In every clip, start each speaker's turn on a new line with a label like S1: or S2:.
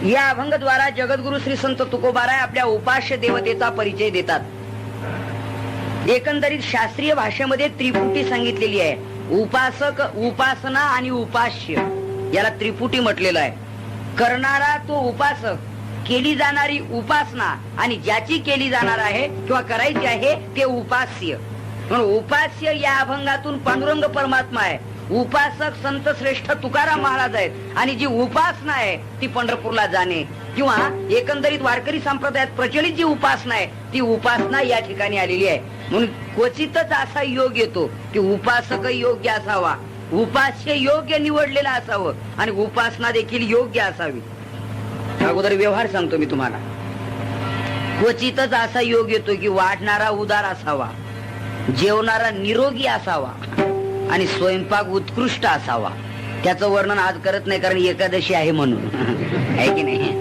S1: या अभंगद्वारा जगद्गुरु श्री संत तुकोबाराय आपल्या उपास्य देवतेचा परिचय देतात. एकंदरीत शास्त्रीय भाषेमध्ये त्रिपुटी सांगितलेली आहे. उपासक, उपासना आणि उपास्य याला त्रिपुटी म्हटलेलं आहे. करणारा तो उपासक, केली जाणारी उपासना आणि ज्याची केली जाणार आहे किंवा करायची आहे ते उपास्य. म्हणून उपास्य या अभंगातून पांडुरंग परमात्मा आहे. उपासक संत श्रेष्ठ तुकाराम महाराज आहेत आणि जी उपासना आहे ती पंढरपूरला जाणे किंवा एकंदरीत वारकरी संप्रदायात प्रचलित जी उपासना आहे ती उपासना या ठिकाणी आलेली आहे. म्हणून क्वचितच असा योग येतो की उपासक योग्य असावा, उपास्य योग्य निवडलेला असावं आणि उपासना देखील योग्य असावी. अगोदर व्यवहार सांगतो मी तुम्हाला. क्वचितच असा योग येतो की वाढणारा उदार असावा, जेवणारा निरोगी असावा आणि स्वयंपाक उत्कृष्ट असावा. त्याचं वर्णन आज करत नाही कारण एकादशी आहे म्हणून, आहे की नाही.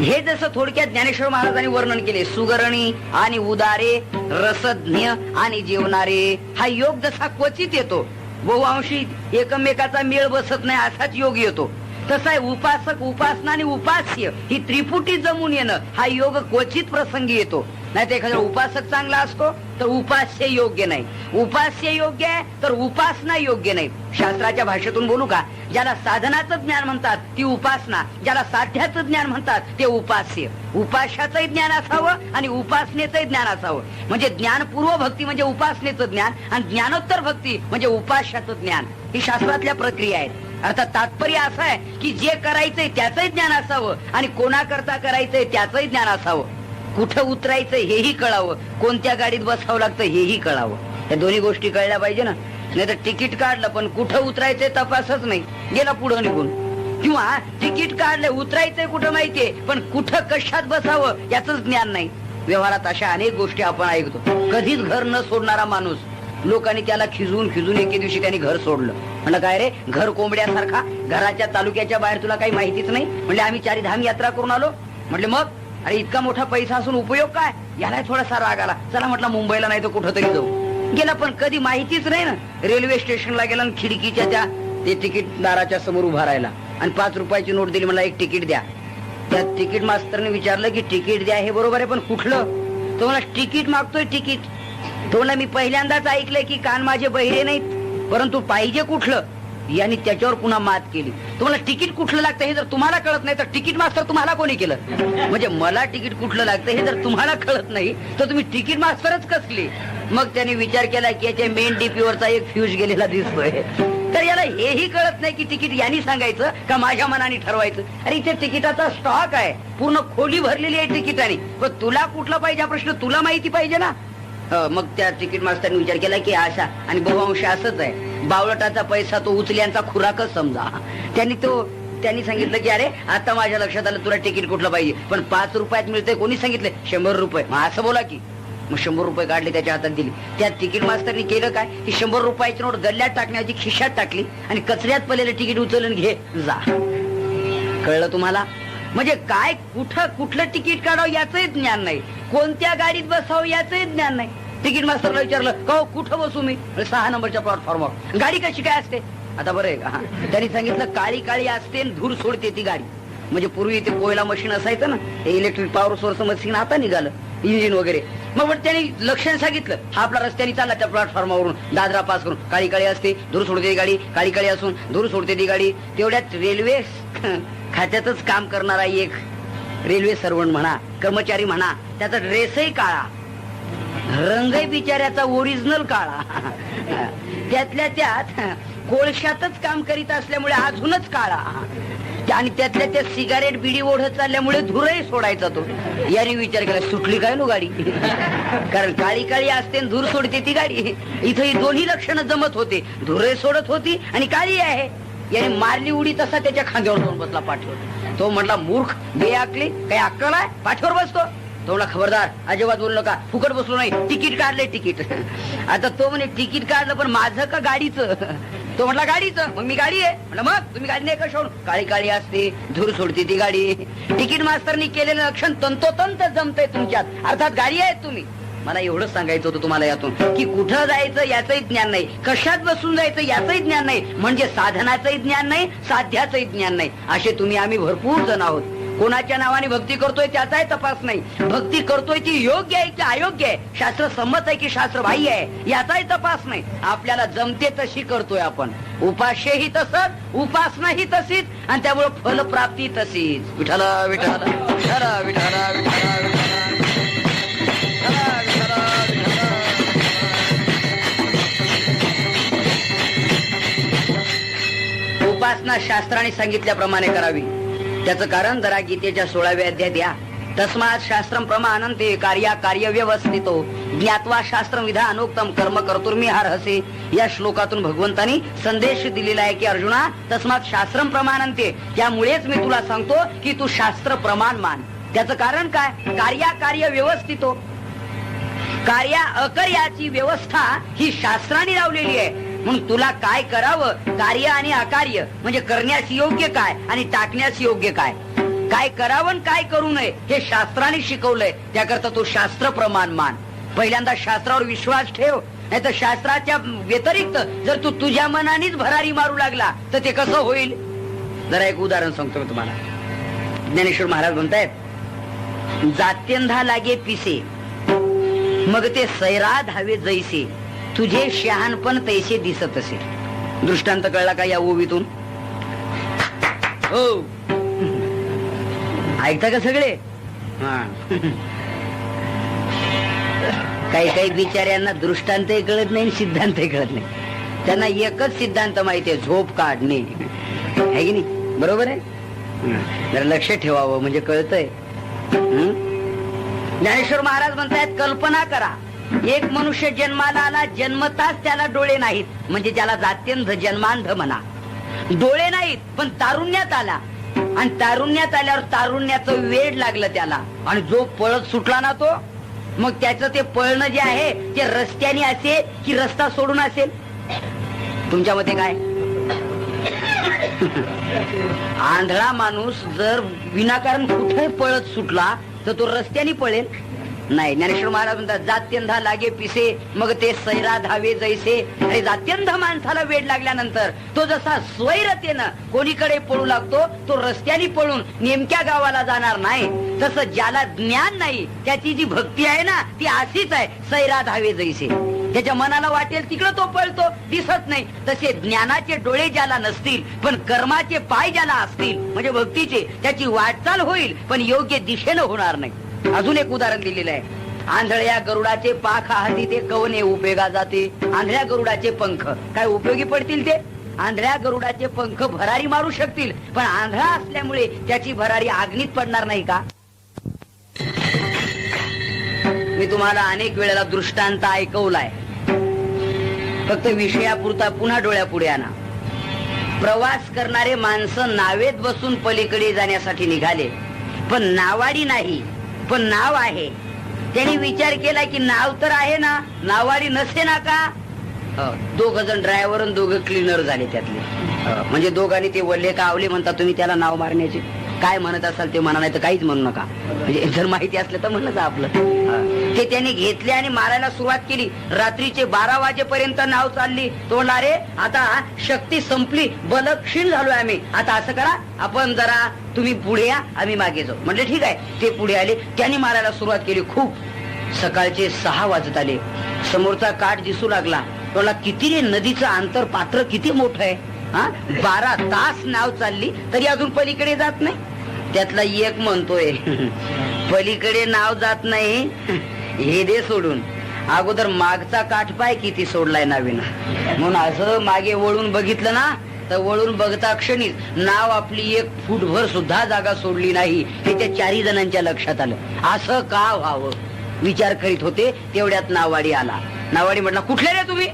S1: हे जसं थोडक्यात ज्ञानेश्वर महाराजांनी वर्णन केले, सुगरणी आणि उदारे, रसज्ञ आणि जेवणारे, हा योग जसा क्वचित येतो, बहुअंशी एकमेकाचा मेळ बसत नाही असाच योग येतो, तसा उपासक, उपासना आणि उपास्य ही त्रिपुटी जमून येणं हा योग क्वचित प्रसंगी येतो. नाही तर एखादा उपासक चांगला असतो तर उपास्य योग्य नाही, उपास्य योग्य आहे तर उपासना योग्य नाही. शास्त्राच्या भाषेतून बोलू का, ज्याला साधनाचं ज्ञान म्हणतात ती उपासना, ज्याला साध्याचं ज्ञान म्हणतात ते उपास्य. उपास्याचंही ज्ञान असावं आणि उपासनेचंही ज्ञान असावं. म्हणजे ज्ञानपूर्व भक्ती म्हणजे उपासनेचं ज्ञान आणि ज्ञानोत्तर भक्ती म्हणजे उपास्याचं ज्ञान. ही शास्त्रातल्या प्रक्रिया आहेत. अर्थात तात्पर्य असं आहे की जे करायचंय त्याचंही ज्ञान असावं आणि कोणाकरता करायचंय त्याचंही ज्ञान असावं. कुठं उतरायचं हेही कळावं, कोणत्या गाडीत बसावं लागतं हेही कळावं. या दोन्ही गोष्टी कळल्या पाहिजे ना. नाही तर तिकीट काढलं पण कुठं उतरायचंय तपासच नाही, गेला पुढं निघून. किंवा तिकीट काढलंय उतरायचंय कुठं माहितीये पण कुठं कशात बसावं याच ज्ञान नाही. व्यवहारात अशा अनेक गोष्टी आपण ऐकतो. कधीच घर न सोडणारा माणूस, लोकांनी त्याला खिजून एके दिवशी त्यांनी घर सोडलं. म्हणलं काय रे, घर कोंबड्यासारखा, घराच्या तालुक्याच्या बाहेर तुला काही माहितीच नाही. म्हणजे आम्ही 4 धाम यात्रा करून आलो. म्हटले मग, अरे इतका मोठा पैसा असून उपयोग काय. याला थोडासा राग आला. चला म्हटलं मुंबईला नाही तर कुठं तरी जाऊ. गेला पण कधी माहितीच नाही ना. रेल्वे स्टेशनला गेला आणि खिडकीच्या त्या ते तिकीटदाराच्या समोर उभा राहिला आणि 5 रुपयाची नोट दिली. मला एक तिकीट द्या. त्या तिकीट मास्तरने विचारलं की तिकीट द्या हे बरोबर आहे पण कुठलं. तो मला तिकीट मागतोय तिकीट. तो म्हणला मी पहिल्यांदाच ऐकलंय की कान माझे बहिरे नाहीत परंतु पाहिजे कुठलं. यांनी त्याच्यावर पुन्हा मात केली. तुम्हाला तिकीट कुठलं लागतं हे जर तुम्हाला कळत नाही तर तिकीट मास्तर तुम्हाला कोणी केलं. म्हणजे मला तिकीट कुठलं लागतं हे जर तुम्हाला कळत नाही तर तुम्ही तिकीट मास्तरच कसले. मग त्यांनी विचार केला की याच्या मेन डीपीवरचा एक फ्यूज गेलेला दिसतोय. तर याला हेही कळत नाही की तिकीट यांनी सांगायचं का माझ्या मनाने ठरवायचं. अरे इथे तिकिटाचा स्टॉक आहे, पूर्ण खोली भरलेली आहे तिकिटाने. पण तुला कुठला पाहिजे हा प्रश्न तुला माहिती पाहिजे ना. मग त्या तिकीट मास्तरने विचार केला की अशा आणि बहुअंश असंच आहे. बावळटाचा पैसा तो उचल्यांचा खुराकच समजा. त्यांनी सांगितलं की अरे आता माझ्या लक्षात आलं तुला तिकीट कुठलं पाहिजे पण 5 रुपयात मिळतंय. कोणी सांगितलं 100 रुपये. मग असं बोला की. मग 100 रुपये काढले त्याच्या हातात दिली. त्या तिकीट मास्तरनी केलं काय की 100 रुपयाची नोट गल्ल्यात टाकण्याची खिशात टाकली आणि कचऱ्यात पडलेलं तिकीट उचलून घे जा. कळलं तुम्हाला. म्हणजे काय कुठलं तिकीट काढावं याचंही ज्ञान नाही, कोणत्या गाडीत बसावं याचंही ज्ञान नाही. तिकीट मास्तरला विचारलं का कुठं बसू मी. 6 नंबरच्या प्लॅटफॉर्मवर. गाडी कशी काय असते. आता बरं आहे का. त्यांनी सांगितलं काळी काळी असते धूर सोडते ती गाडी. म्हणजे पूर्वी ते कोयला मशीन असायचं ना, ते इलेक्ट्रिक पॉवर सोर्स मशीन आता निघालं इंजिन वगैरे. मग त्यांनी लक्षण सांगितलं हा आपला रस्त्याने चालला त्या प्लॅटफॉर्मवरून दादरा पास करून. काळी काळी असते धूर सोडते ती गाडी, काळी काळी असून धूर सोडते ती गाडी. तेवढ्यात रेल्वे खात्यातच काम करणारा एक रेल्वे सर्वंट म्हणा, कर्मचारी म्हणा, त्याचा ड्रेसही काळा, रंगही बिचाऱ्याचा ओरिजिनल काळा. त्यातल्या त्यात कोळशातच काम करीत असल्यामुळे अजूनच काळा आणि त्यातल्या त्या सिगारेट बिडी ओढत चालल्यामुळे धुरही सोडायचा तो. याने विचार केला सुटली काय नो गाडी. कारण काळी काळी असते धूर सोडते ती गाडी. इथं ही दोन्ही लक्षणं जमत होते, धुरही सोडत होती आणि काळी आहे. याने मारली उडी तसा त्याच्या खांद्यावर जाऊन बसला पाठीवर. तो म्हटला मूर्ख बेअक्कली काही अक्कल आहे पाठीवर बसतो. तो म्हणला खबरदार अजिबात बोलू नका, फुकट बसलो नाही, तिकीट काढले तिकीट. आता तो म्हणे तिकीट काढलं पण माझं का गाडीचं. तो म्हटला गाडीचं. मग मी गाडी आहे. म्हटलं मग तुम्ही गाडी नाही कशावर. काळी काळी असते धूर सोडते ती गाडी. तिकीट मास्तरनी केलेलं लक्षण तंतोतंत जमतंय तुमच्यात, अर्थात गाडी आहे तुम्ही. मला एवढंच सांगायचं होतं तुम्हाला यातून की कुठं जायचं याचंही ज्ञान नाही, कशात बसून जायचं याचंही ज्ञान नाही, म्हणजे साधनाचंही ज्ञान नाही, साध्याचंही ज्ञान नाही. असे तुम्ही आम्ही भरपूर जण आहोत. कोणाच्या नावाने भक्ती करतोय त्याचाही तपास नाही. भक्ती करतोय ती योग्य आहे की अयोग्य आहे, शास्त्र संमत आहे की शास्त्र बाह्य आहे याचाही तपास नाही. आपल्याला जमते तशी करतोय आपण. उपास्यही तसंच, उपासनाही तशीच, आणि त्यामुळे फलप्राप्ती तशीच. विठाला विठाला विठाला विठाला विठाला उपासना शास्त्राने सांगितल्याप्रमाणे करावी. त्याचं कारण जरा गीतेच्या 16व्या अध्यायात या. तस्मात शास्त्रम प्रमाणन्ते कार्या कार्य व्यवस्थितो ज्ञात्वा शास्त्रम विधानोक्तम कर्म कर्तुर्मिहार्हसे. या श्लोकातून भगवंतानी संदेश दिलेला आहे की अर्जुना, तस्मात शास्त्रम प्रमाणन्ते, त्यामुळेच मी तुला सांगतो की तू शास्त्र प्रमाण मान. त्याचं कारण काय? कार्या कार्य व्यवस्थितो, कार्या अकर्याची व्यवस्था ही शास्त्राने लावलेली आहे. म्हणून तुला काय करावं, कार्य आणि अकार्य म्हणजे करण्यास योग्य काय आणि टाकण्यास योग्य काय, काय करावं काय करू नये हे शास्त्राने शिकवलंय. त्याकरता तू शास्त्र प्रमाण मान. पहिल्यांदा शास्त्रावर विश्वास ठेव, नाही तर शास्त्राच्या व्यतिरिक्त जर तू तुझ्या मनानेच भरारी मारू लागला तर ते कसं होईल. जरा एक उदाहरण सांगतो मी तुम्हाला. ज्ञानेश्वर महाराज म्हणतायत, जात्यंधा लागे पिसे मग ते सैरा धावे जैसे, तुझे शहाणपण तैसे दिसत असे. दृष्टांत कळला का या ओवीतून? हो, ऐकता का सगळे? काही काही बिचाऱ्यांना दृष्टांतही कळत नाही, सिद्धांतही कळत नाही. त्यांना एकच सिद्धांत माहितीये, झोप काढणे. आहे की नाही? बरोबर आहे. जरा लक्ष ठेवावं म्हणजे कळतंय. ज्ञानेश्वर महाराज म्हणतायत, कल्पना करा, एक मनुष्य जन्माला आला, जन्मताच त्याला डोळे नाहीत, म्हणजे त्याला जात्यंध जन्मांध म्हणा. डोळे नाहीत पण तारुण्यात आला, आणि तारुण्यात आल्यावर तारुण्याचं वेड लागलं त्याला, आणि जो पळत सुटला ना तो, मग त्याचं ते पळणं जे आहे ते रस्त्याने असेल की रस्ता सोडून असेल? तुमच्या मते काय? आंधळा माणूस जर विनाकारण कुठे पळत सुटला तर तो रस्त्याने पळेल? नाही. ज्ञानेश्वर महाराज म्हणतात, जात्यंधा लागे पिसे मग ते सैरा धावे जैसे. आणि जात्यंध माणसाला वेड लागल्यानंतर तो जसा स्वैरतेनं कोणीकडे पळू लागतो, तो रस्त्याने पळून नेमक्या गावाला जाणार नाही. तसं ज्याला ज्ञान नाही त्याची जी भक्ती आहे ना ती अशीच आहे, सैरा धावे जैसे. त्याच्या मनाला वाटेल तिकडं तो पळतो, दिसत नाही. तसे ज्ञानाचे डोळे ज्याला नसतील पण कर्माचे पाय ज्याला असतील म्हणजे भक्तीचे, त्याची वाटचाल होईल पण योग्य दिशेनं होणार नाही. अजून एक उदाहरण दिलेलं आहे. आंधळ्या गरुडाचे पाख हाती ते कवने उपयोगा जाते. आंधळ्या गरुडाचे पंख काय उपयोगी पडतील? ते आंधळ्या गरुडाचे पंख भरारी मारू शकतील, पण आंधळा असल्यामुळे त्याची भरारी आग्नीत पडणार नाही का? मी तुम्हाला अनेक वेळेला दृष्टांत ऐकवलाय, फक्त विषयापुरता पुन्हा डोळ्यापुढे आणा. प्रवास करणारे माणसं नावेत बसून पलीकडे जाण्यासाठी निघाले, पण नावाडी नाही पण नाव आहे. त्यांनी विचार केला की नाव तर आहे ना, नावाडी नसे ना का? दोघ जण ड्रायव्हर आणि दोघं क्लीनर झाले त्यातले. म्हणजे दोघांनी ते वल्ले का आवले म्हणता तुम्ही त्याला नाव मारण्याचे. काय म्हणत असाल ते म्हणा, नाही तर काहीच म्हणू नका. म्हणजे जर माहिती असलं तर म्हणलं तर आपलं. ते त्यांनी घेतले आणि मारायला सुरुवात केली. रात्रीचे 12 वाजेपर्यंत नाव चालली. तो म्हणला, रे आता शक्ती संपली, बलक्षीण झालोय आम्ही, आता असं करा आपण जरा तुम्ही पुढे या, आम्ही मागे जाऊ. म्हणजे ठीक आहे. ते पुढे आले, त्यांनी मारायला सुरुवात केली. खूप सकाळचे 6 वाजत आले. समोरचा काठ दिसू लागला. तो किती रे, नदीचं अंतर पात्र किती मोठं आहे. 12 तास नाव चालली तरी अजून पलीकडे जात नाही. त्यातला एक म्हणतोय, पलीकडे नाव जात नाही हे दे सोडून, अगोदर मागचा काठ पाय किती सोडलाय नावीनं. म्हणून असं मागे वळून बघितलं ना तर वळून बघता क्षणीच नाव आपली 1 फूटभर सुद्धा जागा सोडली नाही हे त्या 4 जणांच्या लक्षात आलं. असं का व्हावं विचार करीत होते, तेवढ्यात नावाडी आला. नावाडी म्हटला, कुठले रे तुम्ही?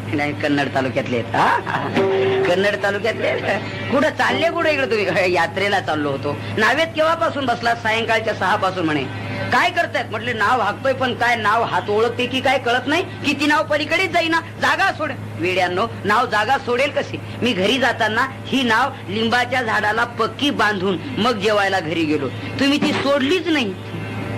S1: नाही, कन्नड तालुक्यातले. कन्नड तालुक्यातले. कुठं चालले? कुठे इकडे तुम्ही? यात्रेला चाललो होतो. नावेत केव्हापासून बसला? सायंकाळच्या 6 पासून. म्हणे काय करतायत? म्हटले नाव हाकतोय, पण काय नाव हात ओळखते की काय कळत नाही. किती नाव पलीकडेच जाईना, जागा सोड. वेड्यांनो, नाव जागा सोडेल कशी? मी घरी जाताना ही नाव लिंबाच्या झाडाला पक्की बांधून मग जेवायला घरी गेलो. तुम्ही ती सोडलीच नाही.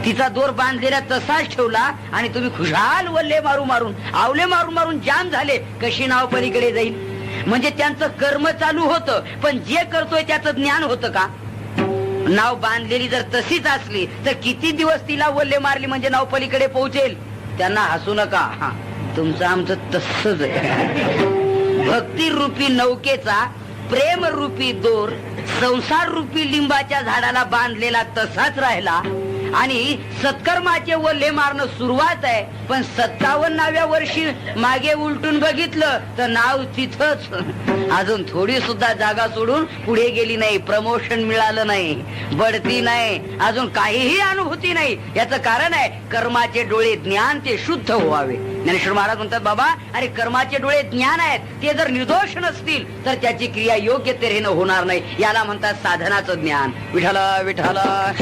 S1: तिचा दोर बांधलेला तसाच ठेवला आणि तुम्ही खुशाल वल्ले मारू मारून, आवले मारून मारून जाम झाले. कशी नाव पलीकडे जाईल? म्हणजे त्यांचं कर्म चालू होतं पण जे करतोय त्याचं ज्ञान होतं का? नाव बांधलेली जर तशीच असली तर किती दिवस तिला वल्ले मारली म्हणजे नाव पलीकडे पोहोचेल. त्यांना हसू नका, तुमचं आमचं तसंच आहे. भक्ती रूपी नौकेचा प्रेम रूपी दोर संसार रूपी लिंबाच्या झाडाला बांधलेला तसाच राहिला आणि सत्कर्माचे वल्ले मारणं सुरुवात आहे. पण 57व्या वर्षी मागे उलटून बघितलं तर नाव तिथंच, अजून थोडी सुद्धा जागा सोडून पुढे गेली नाही. प्रमोशन मिळालं नाही, बढती नाही, अजून काहीही अनुभूती नाही. याचं कारण आहे कर्माचे डोळे ज्ञान ते शुद्ध व्हावे. ज्ञानेश्वर महाराज म्हणतात, बाबा अरे कर्माचे डोळे ज्ञान आहेत, ते जर निर्दोष नसतील तर त्याची क्रिया योग्य तऱ्हेनं होणार नाही. याला म्हणतात साधनाचं ज्ञान. विठ्ठला विठ्ठला.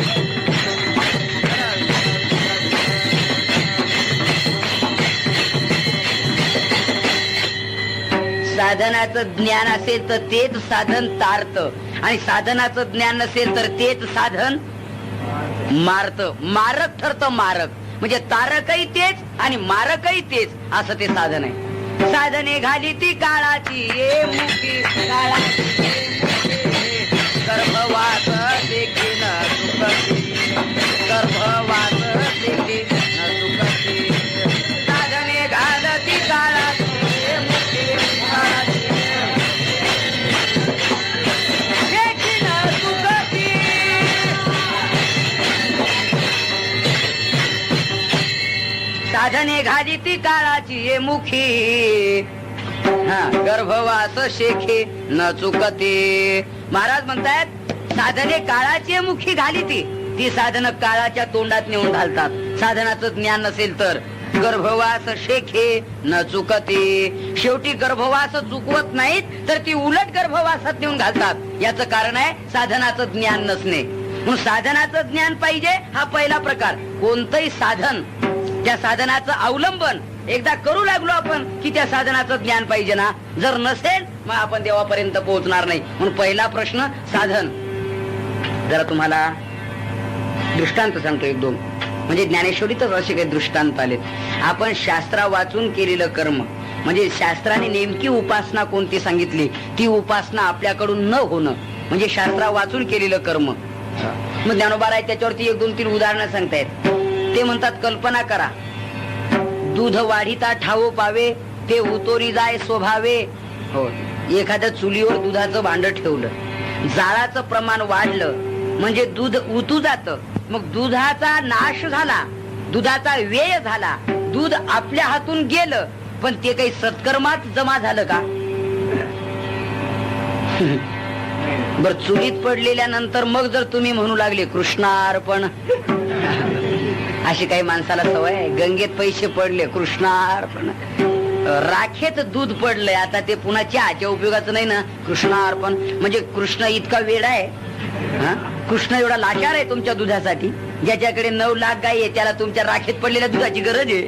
S1: साधनाचं ज्ञान असेल तर तेच साधन तारत आणि साधनाचं ज्ञान नसेल तर तेच साधन मारत. मारक ठरतं मारक, म्हणजे तारकही तेच आणि मारकही तेच, असं ते साधन आहे. साधने घाली ती काळाची ये मुखी, काळाची गर्भवास देखील सुखी, गर्भवास देखील सुखी. साधने घालती काळाची साधने घाली ती काळाची ये मुखी, गर्भवास शेखे न चुकते. महाराज म्हणतायत साधने काळाची मुखी घाली ती साधन काळाच्या तोंडात नेऊन घालतात. साधनाचं ज्ञान नसेल तर गर्भवास शेखे न चुकते. शेवटी गर्भवास चुकवत नाहीत तर ती उलट गर्भवासात नेऊन घालतात. याचं कारण आहे साधनाचं ज्ञान नसणे. म्हणून साधनाचं ज्ञान पाहिजे, हा पहिला प्रकार. कोणतंही साधन, त्या साधनाचं अवलंबन एकदा करू लागलो आपण की त्या साधनाचं ज्ञान पाहिजे ना. जर नसेल मग आपण देवापर्यंत पोहोचणार नाही. म्हणून पहिला प्रश्न साधन. जरा तुम्हाला दृष्टांत सांगतो एक दोन, म्हणजे ज्ञानेश्वरीतच असे काही दृष्टांत आलेत. आपण शास्त्रा वाचून केलेलं कर्म, म्हणजे शास्त्राने नेमकी उपासना कोणती सांगितली ती उपासना आपल्याकडून न होणं, म्हणजे शास्त्रा वाचून केलेलं कर्म. मग ज्ञानोबा राय त्याच्यावरती एक दोन 3 उदाहरणं सांगतायत. ते म्हणतात, कल्पना करा, दूध वाढीता ठावो पावे ते उतोरी जाय स्वभावे. हो, एखाद्या चुलीवर दुधाचं भांड ठेवलं, जाळाचं प्रमाण वाढलं म्हणजे दूध उतू जात. मग दुधाचा नाश झाला, दुधाचा व्यय झाला, दूध आपल्या हातून गेलं, पण ते काही सत्कर्मात जमा झालं का? बर, चुलीत पडलेल्या नंतर मग जर तुम्ही म्हणू लागले कृष्णार्पण, अशी काही माणसाला सवय आहे. गंगेत पैसे पडले कृष्णार्पण, राखेत दूध पडलंय आता ते पुन्हा चहाच्या उपयोगाचं नाही ना. कृष्णार्पण म्हणजे कृष्ण इतका वेडा आहे, कृष्ण एवढा लाचार आहे तुमच्या दुधासाठी. ज्याच्याकडे 9 लाख गायी आहे त्याला तुमच्या राखेत पडलेल्या दुधाची गरज आहे.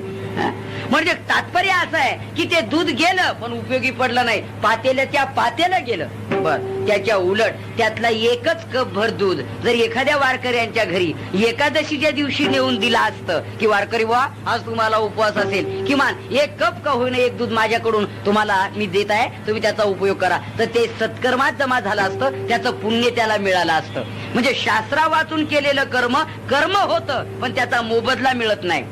S1: म्हणजे तात्पर्य असं आहे की ते दूध गेलं पण उपयोगी पडलं नाही, पातेल्याच्या पातेलं गेलं. बर, त्याच्या उलट त्यातला एकच कप भर दूध जर एखाद्या वारकऱ्यांच्या घरी एकादशीच्या दिवशी नेऊन दिला असतं की वारकरी वा आज तुम्हाला उपवास असेल, किमान 1 कप का होईना एक दूध माझ्याकडून तुम्हाला मी देत आहे, तुम्ही त्याचा उपयोग करा, तर ते सत्कर्मात जमा झालं असतं, त्याचं पुण्य त्याला मिळालं असतं. म्हणजे शास्त्रा वाचून केलेलं कर्म होतं पण त्याचा मोबदला मिळत नाही.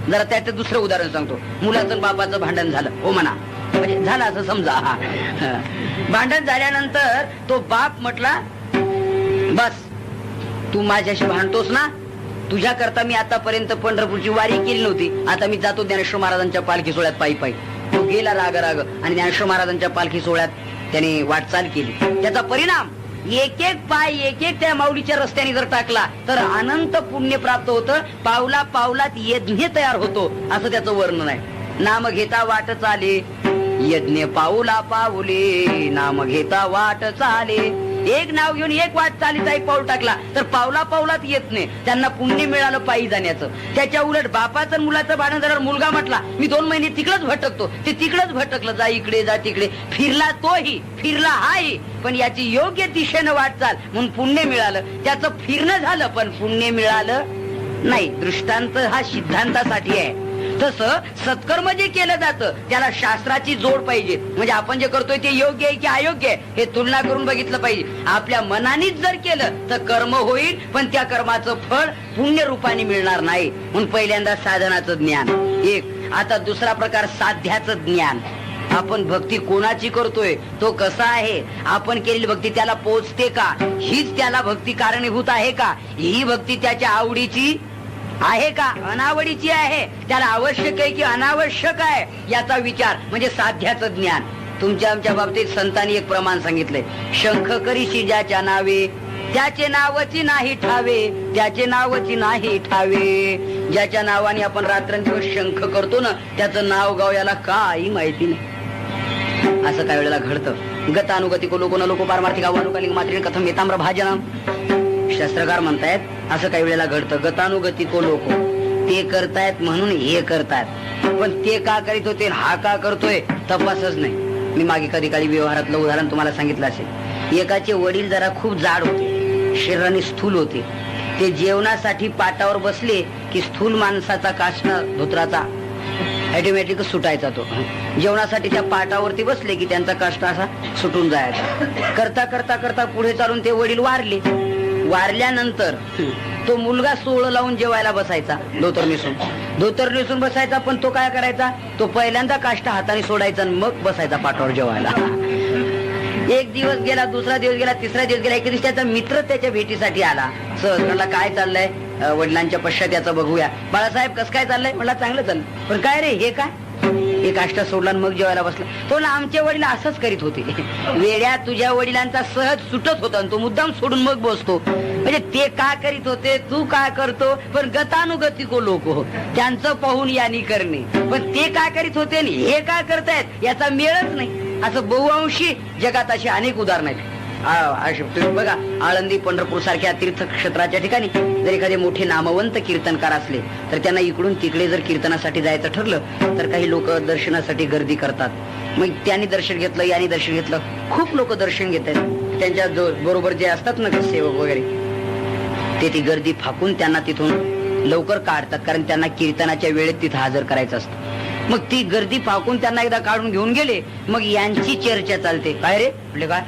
S1: जरा त्याचं दुसरं उदाहरण सांगतो. मुलाचं बापाचं भांडण झालं, हो म्हणा, म्हणजे झालं असं समजा. भांडण झाल्यानंतर तो बाप म्हटला, बस तू माझ्याशी भांडतोस ना, तुझ्या करता मी आतापर्यंत पंढरपूरची वारी केली नव्हती, आता मी जातो ज्ञानेश्वर महाराजांच्या पालखी सोहळ्यात पायी पायी. तो गेला राग आणि ज्ञानेश्वर महाराजांच्या पालखी सोहळ्यात त्याने वाटचाल केली. त्याचा परिणाम एक पाय एक त्या माऊलीच्या रस्त्याने जर टाकला तर अनंत पुण्य प्राप्त होतं. पावला पावलात यज्ञ तयार होतो असं त्याचं वर्णन आहे. नाम घेता वाट चाले यज्ञ पाऊला पाऊले, नाम घेता वाट चाले. एक नाव घेऊन एक वाट चालीचा एक पाऊल टाकला तर पावला पावलात येत नाही, त्यांना पुण्य मिळालं पायी जाण्याचं. त्याच्या उलट बापाचं मुलाचं भांडण झाल्यावर मुलगा म्हटला मी 2 महिने तिकडच भटकतो, ते तिकडच भटकलं, जा इकडे जा तिकडे, फिरला तोही फिरला हाही, पण याची योग्य दिशेनं वाटचाल म्हणून पुण्य मिळालं. त्याचं फिरणं झालं पण पुण्य मिळालं नाही. दृष्टांत हा सिद्धांतासाठी आहे. तसं सत्कर्म जे केलं जातं त्याला शास्त्राची जोड पाहिजे. म्हणजे आपण जे करतोय ते योग्य आहे की अयोग्य आहे हे तुलना करून बघितलं पाहिजे. आपल्या मनानेच जर केलं तर कर्म होईल, पण त्या कर्माचं फळ पुण्य रूपाने मिळणार नाही. म्हणून पहिल्यांदा साधनाचं ज्ञान एक. आता दुसरा प्रकार साध्याचं ज्ञान. आपण भक्ती कोणाची करतोय, तो कसा आहे, आपण केलेली भक्ती त्याला पोचते का, हीच त्याला भक्ती कारणीभूत आहे का, ही भक्ती त्याच्या आवडीची आहे का अनावडीची आहे, त्याला आवश्यक आहे की अनावश्यक आहे, याचा विचार म्हणजे साध्याचं ज्ञान. तुमच्या आमच्या बाबतीत संतांनी एक प्रमाण सांगितलंय, शंख करीशी ज्याच्या नावे त्याचे नावाची नाही ठावे, त्याचे नावाची नाही ठावे. ज्याच्या नावाने आपण रात्रंदिवस शंख करतो ना, त्याचं नाव गाव याला काही माहिती नाही. असं काही वेळेला घडतं. गतानुगतिको लोको न लोको पारमार्थिक आव्हानुकालिक मात्रेण कथम येताम्र भाजनम. शास्त्रकार म्हणतायत असं काही वेळेला घडतं. गतानुगतिको लोको ते करतायत म्हणून हे करतायत, पण ते का करीत होते हा का करतोय तपासच नाही. मी मागे कधी काळी व्यवहारातलं उदाहरण तुम्हाला सांगितलं असेल. एकाचे वडील जरा खूप जाड होते, शरीराने स्थूल होते. ते जेवणासाठी पाटावर बसले की स्थूल माणसाचा काष्ण धोत्राचा ऑटोमॅटिक सुटायचा. तो जेवणासाठी त्या पाटावरती बसले की त्यांचा काष्ट असा सुटून जायचा. करता करता करता पुढे चालून ते वडील वारले. वारल्यानंतर तो मुलगा सोळ लावून जेवायला बसायचा, धोतर नेसून बसायचा. पण तो काय करायचा, तो पहिल्यांदा काष्ट हाताने सोडायचा आणि मग बसायचा पाटावर जेवायला. एक दिवस गेला, दुसरा दिवस गेला, तिसरा दिवस गेला. एक दिवस त्याचा मित्र त्याच्या भेटीसाठी आला. सहज म्हणला काय चाललंय, वडिलांच्या पश्चात याचं बघूया. बाळासाहेब कसं काय चाललंय, म्हणला चांगलं चाललंय. पण काय रे हे काय, एक काष्ट सोडला मग जेवायला बसला. तो आमचे वडील असंच करीत होते. वेड्या तुझ्या वडिलांचा सहज सुटत होता, तो मुद्दाम सोडून मग बसतो. म्हणजे ते का करीत होते, तू काय करतो, पण गतानुगतिको लोक त्यांचं पाहून यानी करणे. पण ते काय करीत होते आणि हे काय करतायत याचा मेळच नाही. असं बहुअंशी जगात अशी अनेक उदाहरणं आहेत. तुम्ही बघा, आळंदी पंढरपूर सारख्या तीर्थक्षेत्राच्या ठिकाणी जर एखादे मोठे नामवंत कीर्तनकार असले तर त्यांना इकडून तिकडे जर कीर्तनासाठी जायचं ठरलं तर काही लोक दर्शनासाठी गर्दी करतात. मग त्यांनी दर्शन घेतलं, यांनी दर्शन घेतलं, खूप लोक दर्शन घेत आहेत. त्यांच्या बरोबर जे असतात ना सेवक वगैरे ते ती गर्दी फाकून त्यांना तिथून लवकर काढतात, कारण त्यांना कीर्तनाच्या वेळेत तिथं हजर करायचं असतं. मग ती गर्दी फाकून त्यांना एकदा काढून घेऊन गेले. मग यांची चर्चा चालते, काय रे म्हटले काय,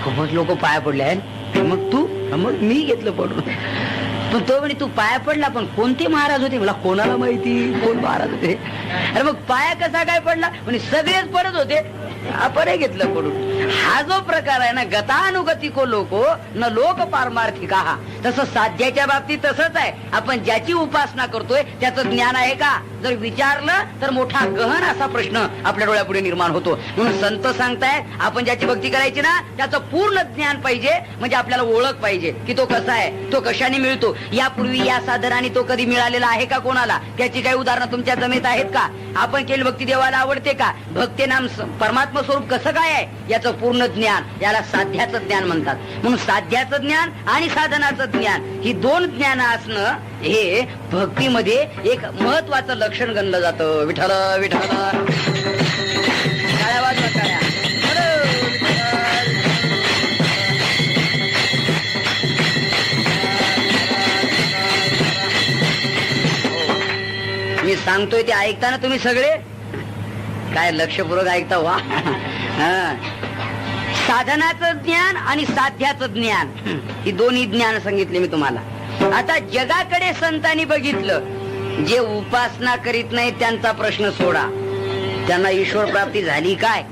S1: खूपच लोक पाया पडले आहेत. मग तू, मग मी घेतलं पडून. पण तो म्हणे तू पाया पडला, पण कोणते महाराज होते, मला कोणाला माहिती कोण महाराज होते. अरे मग पाया कसा काय पडला, म्हणजे सगळेच पडत होते, आपण घेतलं पडून. हा जो प्रकार आहे ना, गतानुगतिको लोको न लोक पारमार्थिका, तसं साध्याच्या बाबतीत तसंच आहे. आपण ज्याची उपासना करतोय त्याचं ज्ञान आहे का जर विचारलं तर मोठा गहन असा प्रश्न आपल्या डोळ्यापुढे निर्माण होतो. म्हणून संत सांगतायत आपण ज्याची भक्ती करायची ना त्याचं पूर्ण ज्ञान पाहिजे. म्हणजे आपल्याला ओळख पाहिजे की तो कसा आहे, तो कशाने मिळतो, यापूर्वी या साधनाने तो कधी मिळालेला आहे का कोणाला, त्याची काही उदाहरणं तुमच्या जमेत आहेत का, आपण केली भक्ती देवाला आवडते का, भक्ती नाम परमात्मा स्वरूप कसं काय आहे याचं पूर्ण ज्ञान, याला साध्याचं ज्ञान म्हणतात. म्हणून साध्याचं ज्ञान आणि साधनाचं ज्ञान ही दोन ज्ञान असणं हे भक्तीमध्ये एक महत्वाचं लक्षण गणलं जातं. विठ्ठल विठ्ठल टाळ्या वाजवा, टाळ्या. मी सांगतोय ते ऐकता ना तुम्ही सगळे, काय लक्षपूर्वक ऐकता वा. साधनाचं ज्ञान आणि साध्याचं ज्ञान ही दोन्ही ज्ञान सांगितले मी तुम्हाला. आता जगाकडे संतांनी बघितलं, जे उपासना करीत नाही त्यांचा प्रश्न सोडा, त्यांना ईश्वर प्राप्ती झाली काय,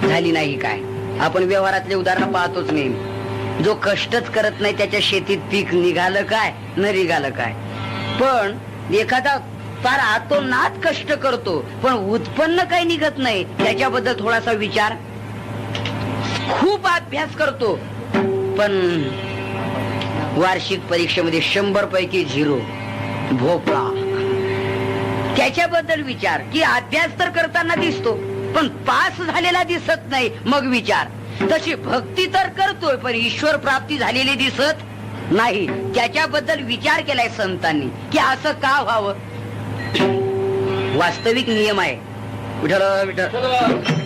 S1: झाली नाही काय. आपण व्यवहारातले उदाहरण पाहतोच नेहमी. जो कष्टच करत नाही त्याच्या शेतीत पीक निघालं काय, न निघालं काय. पण एखादा फार आतोनात कष्ट करतो पण उत्पन्न काही निघत नाही, त्याच्याबद्दल थोडासा विचार. खूप अभ्यास करतो पण वार्षिक परीक्षेमध्ये 100 पैकी 0 भोपळा, त्याच्याबद्दल विचार. की अभ्यास तर करताना दिसतो पण पास झालेला दिसत नाही, मग विचार. तशी भक्ती तर करतोय पण ईश्वर प्राप्ती झालेली दिसत नाही, त्याच्याबद्दल विचार केलाय संतांनी की असं का व्हावं. वास्तविक नियम आहे. विठ्ठल विठ्ठल.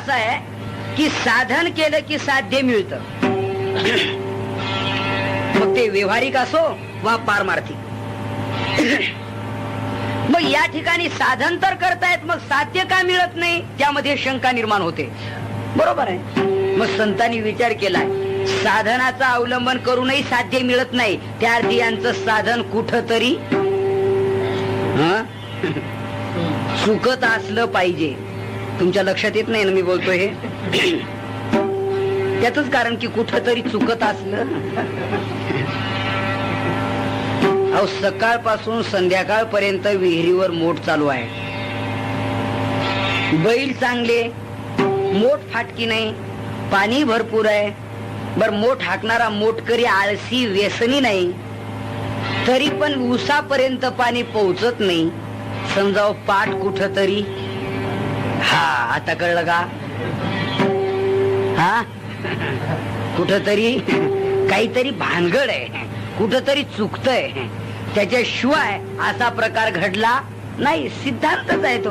S1: असा आहे की साधन केलं की साध्य मिळतं. मग ते व्यवहारिक असो वा पारमार्थिक. मग या ठिकाणी साधन तर करतायत, मग साध्य का मिळत नाही, त्यामध्ये शंका निर्माण होते. बरोबर आहे. मग संतांनी विचार केलाय साधनाचा अवलंबन करूनही साध्य मिळत नाही, त्या अर्थी यांचं साधन कुठंतरी चुकत असलं पाहिजे. तुमच्या लक्षात येत नाही ना मी बोलतोय हे? त्याच कारण की कुठंतरी चुकत असलं. अहो सकाळपासून संध्याकाळपर्यंत विहिरीवर मोठ चालू आहे. बैल चांगले, मोठ फाटकी नाही, पाणी भरपूर आहे. बर मोठ हाकणारा मोटकरी आळसी व्यसनी नाही, तरी पण उसापर्यंत पाणी पोहोचत नाही. समजाव पाठ कुठंतरी. हा आता कळलं का? हा कुठंतरी काहीतरी भानगड आहे, कुठंतरी चुकतंय. त्याच्याशिवाय असा प्रकार घडला नाही. सिद्धांतच आहे तो.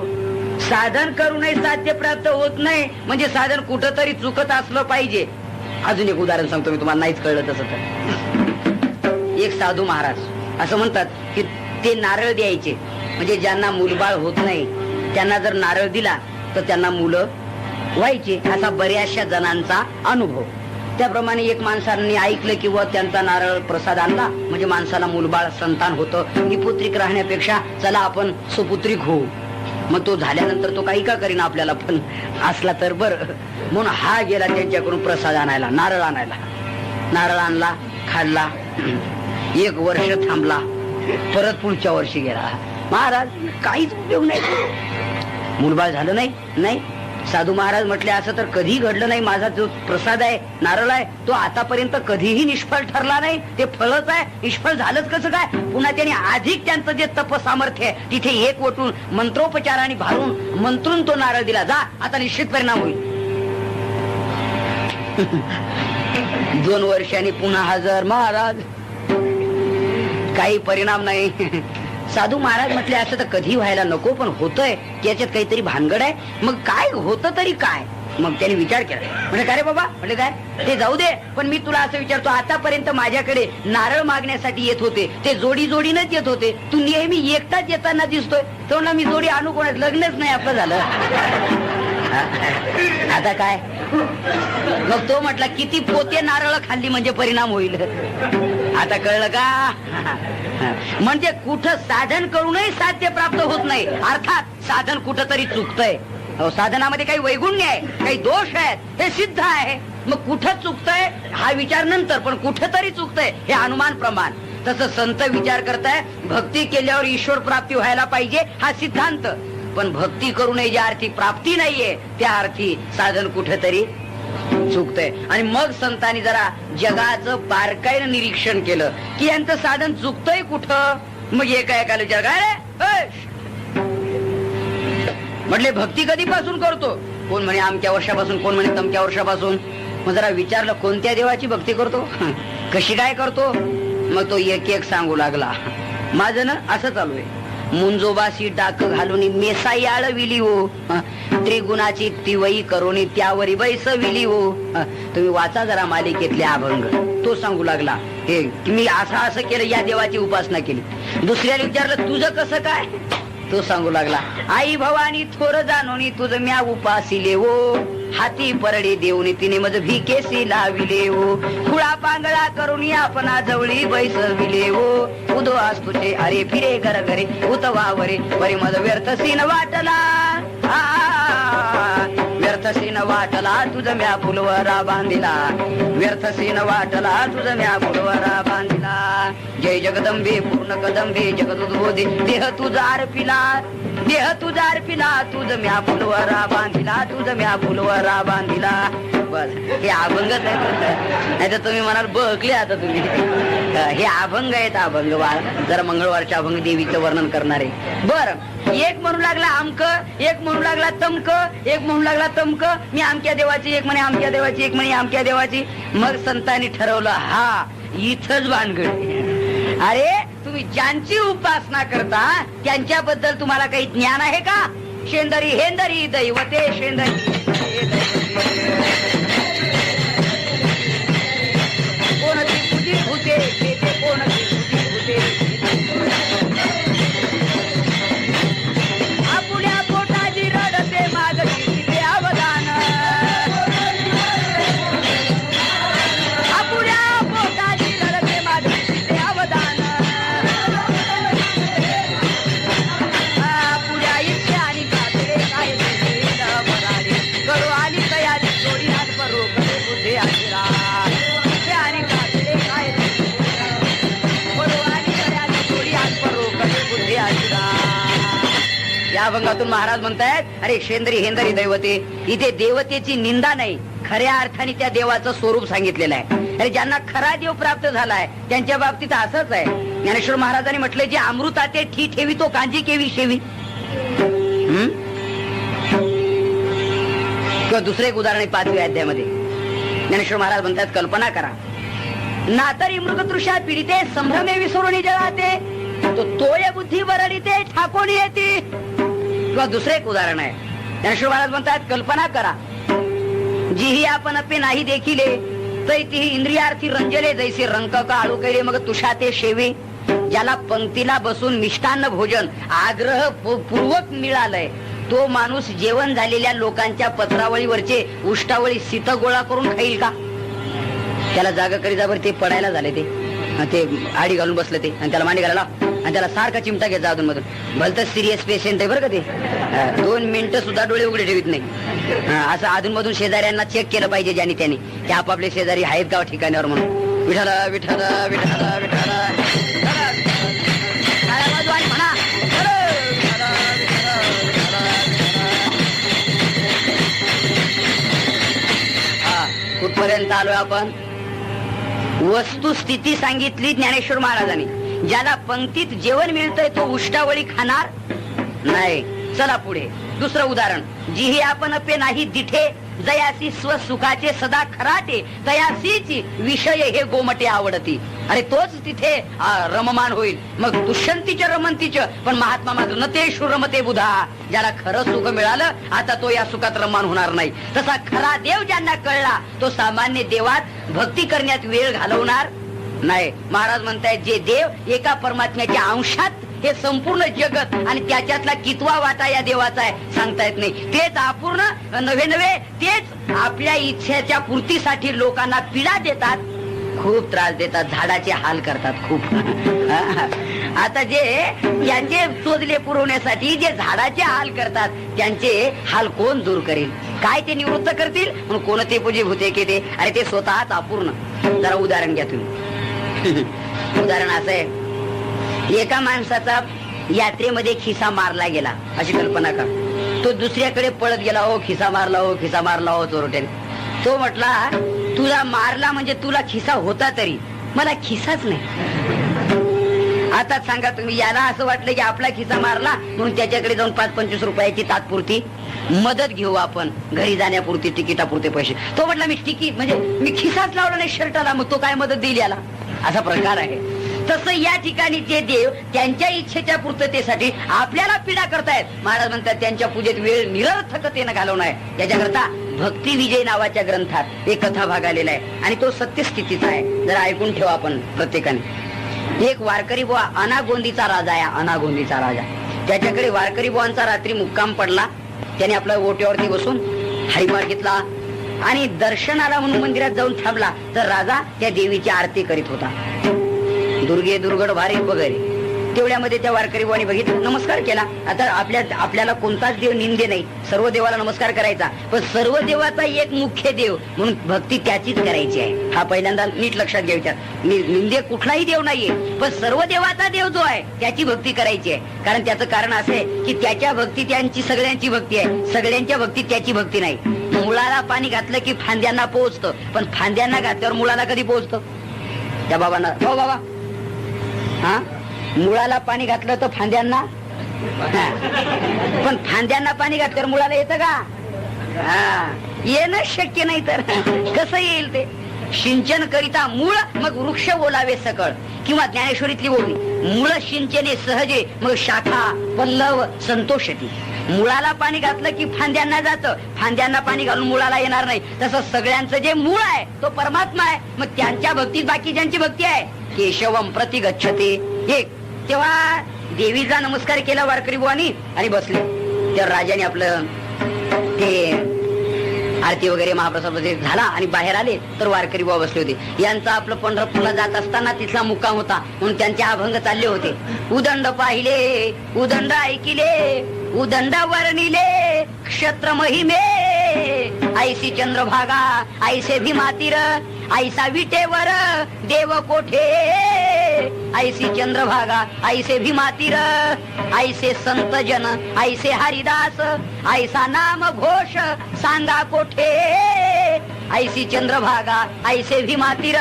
S1: साधन करूनही साध्य प्राप्त होत नाही म्हणजे साधन कुठंतरी चुकत असलं पाहिजे. अजून एक उदाहरण सांगतो मी तुम्हाला, नाहीच कळलं तसं तर. एक साधू महाराज असं म्हणतात की ते नारळ द्यायचे, म्हणजे ज्यांना मुलबाळ होत नाही त्यांना जर नारळ दिला तर त्यांना मुलं व्हायचे, असा बऱ्याचशा जणांचा अनुभव. त्याप्रमाणे एक माणसांनी ऐकलं किंवा त्यांचा नारळ प्रसाद आणला म्हणजे माणसाला मुलबाळ संतान होतं. निपुत्रिक राहण्यापेक्षा चला आपण सुपुत्रिक होऊ. मग तो झाल्यानंतर तो काही का करीना आपल्याला पण असला तर बरं. म्हणून हा गेला त्यांच्याकडून प्रसाद आणायला, नारळ आणायला. नारळ आणला, खाल्ला, 1 वर्ष थांबला, परत पुढच्या वर्षी गेला. महाराज काहीच उपयोग नाही, मुलबाळ झालं नाही. नाही, साधू महाराज म्हटले असं तर कधी घडलं नाही. माझा जो प्रसाद आहे, नारळ आहे, तो आतापर्यंत कधीही निष्फळ ठरला नाही. ते फळच आहे, निष्फळ झालंच कसं काय? पुन्हा त्यांनी अधिक त्यांचं जे तप सामर्थ्य आहे तिथे एक वटून मंत्रोपचाराने भारून मंत्रून तो नारळ दिला. जा आता निश्चित परिणाम होईल. 2 वर्षांनी पुन्हा हजर. महाराज काही परिणाम नाही. साधू महाराज म्हटले असं तर कधी व्हायला नको, पण होतंय, त्याच्यात काहीतरी भानगड आहे. मग काय होतं तरी काय? मग त्यांनी विचार केला. म्हणजे काय रे बाबा? म्हणजे काय ते जाऊ दे, पण मी तुला असं विचारतो, आतापर्यंत माझ्याकडे नारळ मागण्यासाठी येत होते ते जोडी जोडीनच येत होते, तू नेहमी एकटाच येताना दिसतोय. तो ना मी जोडी आणू कोणाच, लग्नच नाही आपलं झालं. आता काय? मग तो म्हटला किती पोते नारळ खाल्ली म्हणजे परिणाम होईल. आता कळलं का? म्हणजे कुठं साधन करूनही साध्य प्राप्त होत नाही, अर्थात साधन कुठंतरी चुकतंय. साधनामध्ये काही वैगुण्य आहे, काही दोष आहेत, हे सिद्ध आहे. मग कुठं चुकतंय हा विचार नंतर, पण कुठंतरी चुकतंय हे अनुमान प्रमाण. तसं संत विचार करताय भक्ती केल्यावर ईश्वर प्राप्ती व्हायला पाहिजे हा सिद्धांत, पण भक्ती करूनही ज्या अर्थी प्राप्ती नाहीये त्या अर्थी साधन कुठेतरी चुकतंय. आणि मग संतांनी जरा जगाचं बारकाईनं निरीक्षण केलं की यांचं साधन चुकतंय कुठं. मग एका एकाला विचार काय म्हटले भक्ती कधीपासून करतो? कोण म्हणे अमक्या वर्षापासून, कोण म्हणे तमक्या वर्षापासून. मग जरा विचारलं कोणत्या देवाची भक्ती करतो, कशी काय करतो. मग तो एक एक सांगू लागला. माझं ना असं चालू आहे, मुंजोबाशी डाक घालून मेसा याळविली हो, त्रिगुणाची तिवई करून त्यावरी बैसविली हो. तुम्ही वाचा जरा मालिकेतले अभंग. तो सांगू लागला हे मी असं असं केलं, या देवाची उपासना केली. दुसऱ्याला विचारलं तुझं कसं काय? तो सांगू लागला आई भवानी थोर जाणोनी तुझं म्या उपासिले हो, हाती परडे देऊन तिने मज भिकेसी लाविले हो, खुळा पांगळा करून आपण जवळी बैसविले हो, उदो आज तुझे अरे फिरे घर घरे उतवावरे वरे मज व्यर्थसीन वाटला, व्यर्थसीन वाटला तुझं म्या फुलवरा बांधिला, व्यर्थसीन वाटला तुझं म्या फुलवरा बांधिला. जय जगदंबे पूर्ण कदंबे जगदुद्बोधे देह तुझा अर्पिला, देह तुझा अर्पिला तुझं म्या फुलवरा बांधिला, तुझं म्या फुलवरा बांधिला. बस हे अभंगच आहे. नाही तर तुम्ही म्हणाल बघले आता तुम्ही, हे अभंग आहेत. अभंग जरा मंगळवारच्या अभंग देवीचं वर्णन करणारे. बर एक म्हणू लागला आमक, एक म्हणू लागला तमक, एक म्हणू लागला तमक. मी आमक्या देवाची, एक म्हणे आमक्या देवाची, एक म्हणे आमक्या देवाची. मग संतांनी ठरवलं हा इथंच भानगड. अरे तुम्ही ज्यांची उपासना करता त्यांच्याबद्दल तुम्हाला काही ज्ञान आहे का? शेंदरी हेंदरी दैवते शेंदरी कोणती तुझी भूते येते कोणती तुझी भूते आपुल्या पोटाची रडते मागची तिथे अवदान आपुल्या पोटाची रडते मागची तिथे अवदान आपुल्या इच्छा आणि कातडे काय बराडे करू आली तयारी जोडी हात करू करे बुद्धे आशिरा इच्छा आणि कातडे काय करू आली तयारी जोडी हात करू करे बुद्धे आशिरा. या अभंगातून महाराज म्हणतायत अरे शेंदरी हेंदरी दैवते, इथे देवतेची निंदा नाही, खऱ्या अर्थाने त्या देवाचं स्वरूप सांगितलेलं आहे. अरे ज्यांना खरा देव प्राप्त झालाय त्यांच्या बाबतीत असंच आहे. ज्ञानेश्वर महाराजांनी म्हटले जे अमृताते ठी ठेवी तो कांजी केवी शेवी. दुसरे एक उदाहरण 5व्या अध्यायामध्ये ज्ञानेश्वर महाराज म्हणतात कल्पना करा नातरी मृगतृषा पीडिते संभ्रमे विसरून जळाते तो तोय बुद्धी बरडिते ठाकोणी येते. किंवा दुसरे एक उदाहरण आहे ज्ञानेश्वर महाराज म्हणतात कल्पना करा जीही आपण अपे नाही देखिले तै ती इंद्रियार्थी रंजले जैसे रंक का आळू कैले मग तुषाते शेवे. ज्याला पंक्तीला बसून मिष्टान्न भोजन आग्रह पूर्वक मिळालंय तो माणूस जेवण झालेल्या लोकांच्या पत्रावळीवरचे उष्टावळी शीत गोळा करून खाईल का? त्याला जागा करीतावर ते पडायला झाले ते आडी घालून बसले ते आणि त्याला मांडी घालायला आणि त्याला सारखा चिमटा घ्यायचा अधून मधून. भलत सिरियस पेशंट आहे बरं का ते 2 मिनिटं सुद्धा डोळे उघडे ठेवीत नाही. असं अधून मधून शेजाऱ्यांना चेक केलं पाहिजे ज्यांनी त्यांनी की आपापले शेजारी आहेत का ठिकाणावर म्हणून. विठाला विठाला विठाला विठाला म्हणा कुठपर्यंत आलोय आपण. वस्तुस्थिती सांगितली ज्ञानेश्वर महाराजांनी. ज्याला पंक्तीत जेवण मिळतंय तो उष्टावळी खाणार नाही. चला पुढे दुसरं उदाहरण जीही आपण पे नाही दिठे जयासी स्वसुखाचे सदा खराटे तयासीच विषय हे गोमटे आवडती. अरे तोच तिथे रममान होईल. मग दुष्यंतीच्या रमंतीच पण महात्मा मात्र नतेषु रमते बुधा. ज्याला खरं सुख मिळालं आता तो या सुखात रममान होणार नाही. तसा खरा देव ज्यांना कळला तो सामान्य देवात भक्ती करण्यात वेळ घालवणार नाही. महाराज म्हणतायत जे देव एका परमात्म्याच्या अंशात हे संपूर्ण जगत आणि त्याच्यातला कितवा वाटा या देवाचा आहे सांगता येत नाही. तेच अपूर्ण नव्हे तेच आपल्या इच्छेच्या पूर्तीसाठी लोकांना पीडा देतात, खूप त्रास देतात, झाडाचे हाल करतात खूप. आता जे यांचे चोदले पुरवण्यासाठी जे झाडाचे हाल करतात त्यांचे हाल कोण दूर करेल? काय ते निवृत्त करतील? म्हणून कोणते पूजे भूते केले? अरे ते स्वतःच अपूर्ण. जरा उदाहरण घ्या तुम्ही. उदाहरण असं आहे एका माणसाचा यात्रेमध्ये खिसा मारला गेला अशी कल्पना कर. तो दुसऱ्याकडे पळत गेला हो खिसा मारला हो खिसा मारला हो चोरट्याने. तो म्हटला तुला मारला म्हणजे तुला खिसा होता तरी मला खिसाच नाही. आता सांगा तुम्ही याला असं वाटलं की आपला खिसा मारला म्हणून त्याच्याकडे जाऊन 5-25 रुपयाची तात्पुरती मदत घेऊ आपण घरी जाण्यापुरती तिकिटापुरते पैसे. तो म्हटला मी तिकीट म्हणजे मी खिसाच लावला नाही शर्टाला मग तो काय मदत देईल याला? असा प्रकार आहे. तसं या ठिकाणी जे देव त्यांच्या इच्छेच्या पूर्ततेसाठी आपल्याला पीडा करतायत. महाराज म्हणतात त्यांच्या पूजेत वेळ निरर्थकतेनं घालवणार आहे. त्याच्याकरता भक्ती विजय नावाच्या ग्रंथात एक कथा भाग आलेला आहे आणि तो सत्यस्थितीचा आहे. जरा ऐकून ठेवा आपण प्रत्येकाने. एक वारकरी बुवा अनागोंदीचा राजा आहे. अनागोंदीचा राजा त्याच्याकडे वारकरी बुवांचा रात्री मुक्काम पडला. त्याने आपल्या ओट्यावरती बसून हरिपाठ घेतला आणि दर्शनाला म्हणून मंदिरात जाऊन थांबला तर राजा त्या देवीची आरती करीत होता. दुर्गे दुर्गड भारी वगैरे. तेवढ्यामध्ये त्या वारकरी बुवांनी बघितलं, नमस्कार केला. आता आपल्याला कोणताच देव निंदे नाही, सर्व देवाला नमस्कार करायचा. पण सर्व देवाचा एक मुख्य देव म्हणून भक्ती त्याचीच करायची आहे. हा पहिल्यांदा नीट लक्षात घ्यायचा. निंदे कुठलाही देव नाहीये पण सर्व देवाचा देव जो आहे त्याची भक्ती करायची आहे. कारण त्याचं कारण असं आहे की त्याच्या भक्ती त्यांची सगळ्यांची भक्ती आहे, सगळ्यांच्या भक्तीत त्याची भक्ती नाही. मुळाला पाणी घातलं की फांद्यांना पोहोचतं पण फांद्यांना घातल्यावर मुळाला कधी पोहोचतं? त्या बाबांना हो बाबा हा मुळाला पाणी घातलं तर फांद्यांना पण फांद्यांना पाणी घातल्यावर मुळाला येतं का? येणं शक्य नाही तर कसं येईल ते? सिंचन करिता मूळ मग वृक्ष बोलावे सकळ किंवा ज्ञानेश्वरीतली बोलली मूळ सिंचने सहजे मग शाखा पल्लव संतोषती. मुळाला पाणी घातलं की फांद्यांना जातं, फांद्यांना पाणी घालून मुळाला येणार नाही. तसं सगळ्यांचं जे मूळ आहे तो परमात्मा आहे. मग त्यांच्या भक्तीत बाकी ज्यांची भक्ती आहे, केशवम प्रति गच्छते एक. तेव्हा देवीचा नमस्कार केला वारकरी बुवानी आणि बसले. त्या राजाने आपलं ते आरती वगैरे महाप्रसाद वगैरे झाला आणि बाहेर आले तर वारकरी बुवा बसले होते. यांचा आपलं पंढरपूरला जात असताना तिथला मुक्काम होता म्हणून त्यांचे अभंग चालले होते. उदंड पाहिले, उदंड ऐकिले, उदंड वर्णिले क्षत्र महिमे, ऐसी चंद्रभागा ऐसे भीमातीर, ऐसा विटेवर देव कोठे, ऐसी चंद्रभागा ऐसे भीमातीर, ऐसे संत जन ऐसे हरिदास, ऐसा नाम घोष सांगा कोठे, ऐसी चंद्रभागा ऐसे भीमातीर.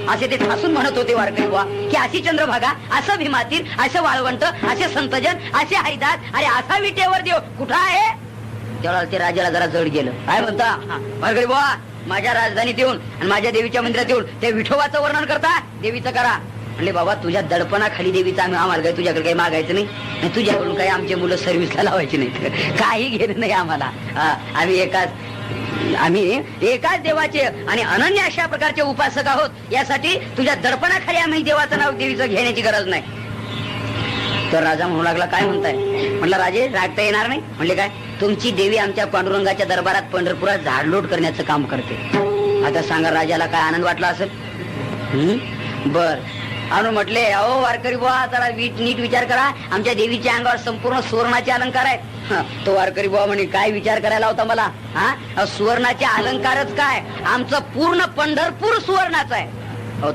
S1: असे ते ठासून म्हणत होते वारकरी बुवा की अशी चंद्रभागा, असं भीमातीर, असं वाळवंट, असे संतजन, असे हरिदास, अरे असा विटेवर देव कुठं आहे. तेव्हा ते राजाला जरा जड गेलं. काय म्हणता वारकरी बुवा, माझ्या राजधानीत येऊन आणि माझ्या देवीच्या मंदिरात येऊन ते विठोबाचं वर्णन करता, देवीचं करा. म्हणले बाबा तुझ्या दडपणाखाली देवीचं आम्हाला काही तुझ्याकडे काही मागायचं नाही आणि तुझ्याकडून काही आमचे मुलं सर्व्हिसला लावायची नाही, काही घेणं नाही आम्हाला. आम्ही एकाच देवाचे आणि अनन्य अशा प्रकारचे उपासक आहोत. यासाठी तुझ्या दडपणाखाली आम्ही देवाचं नाव देवीचं घेण्याची गरज नाही. तर राजा म्हणू लागला काय म्हणताय. म्हटलं राजे रागता येणार नाही. म्हणले काय, तुमची देवी आमच्या पांडुरंगाच्या दरबारात पंढरपुरात झाडलोट करण्याचं काम करते. आता सांगा राजाला काय आनंद वाटला असेल. बर अनु म्हटले अहो वारकरी बुवा जरा नीट विचार करा, आमच्या देवीच्या अंगावर संपूर्ण सुवर्णाचे अलंकार आहेत. तो वारकरी बुवा म्हणे काय विचार करायला होता मला. सुवर्णाचे अलंकारच काय, आमचं पूर्ण पंढरपूर सुवर्णाचं आहे.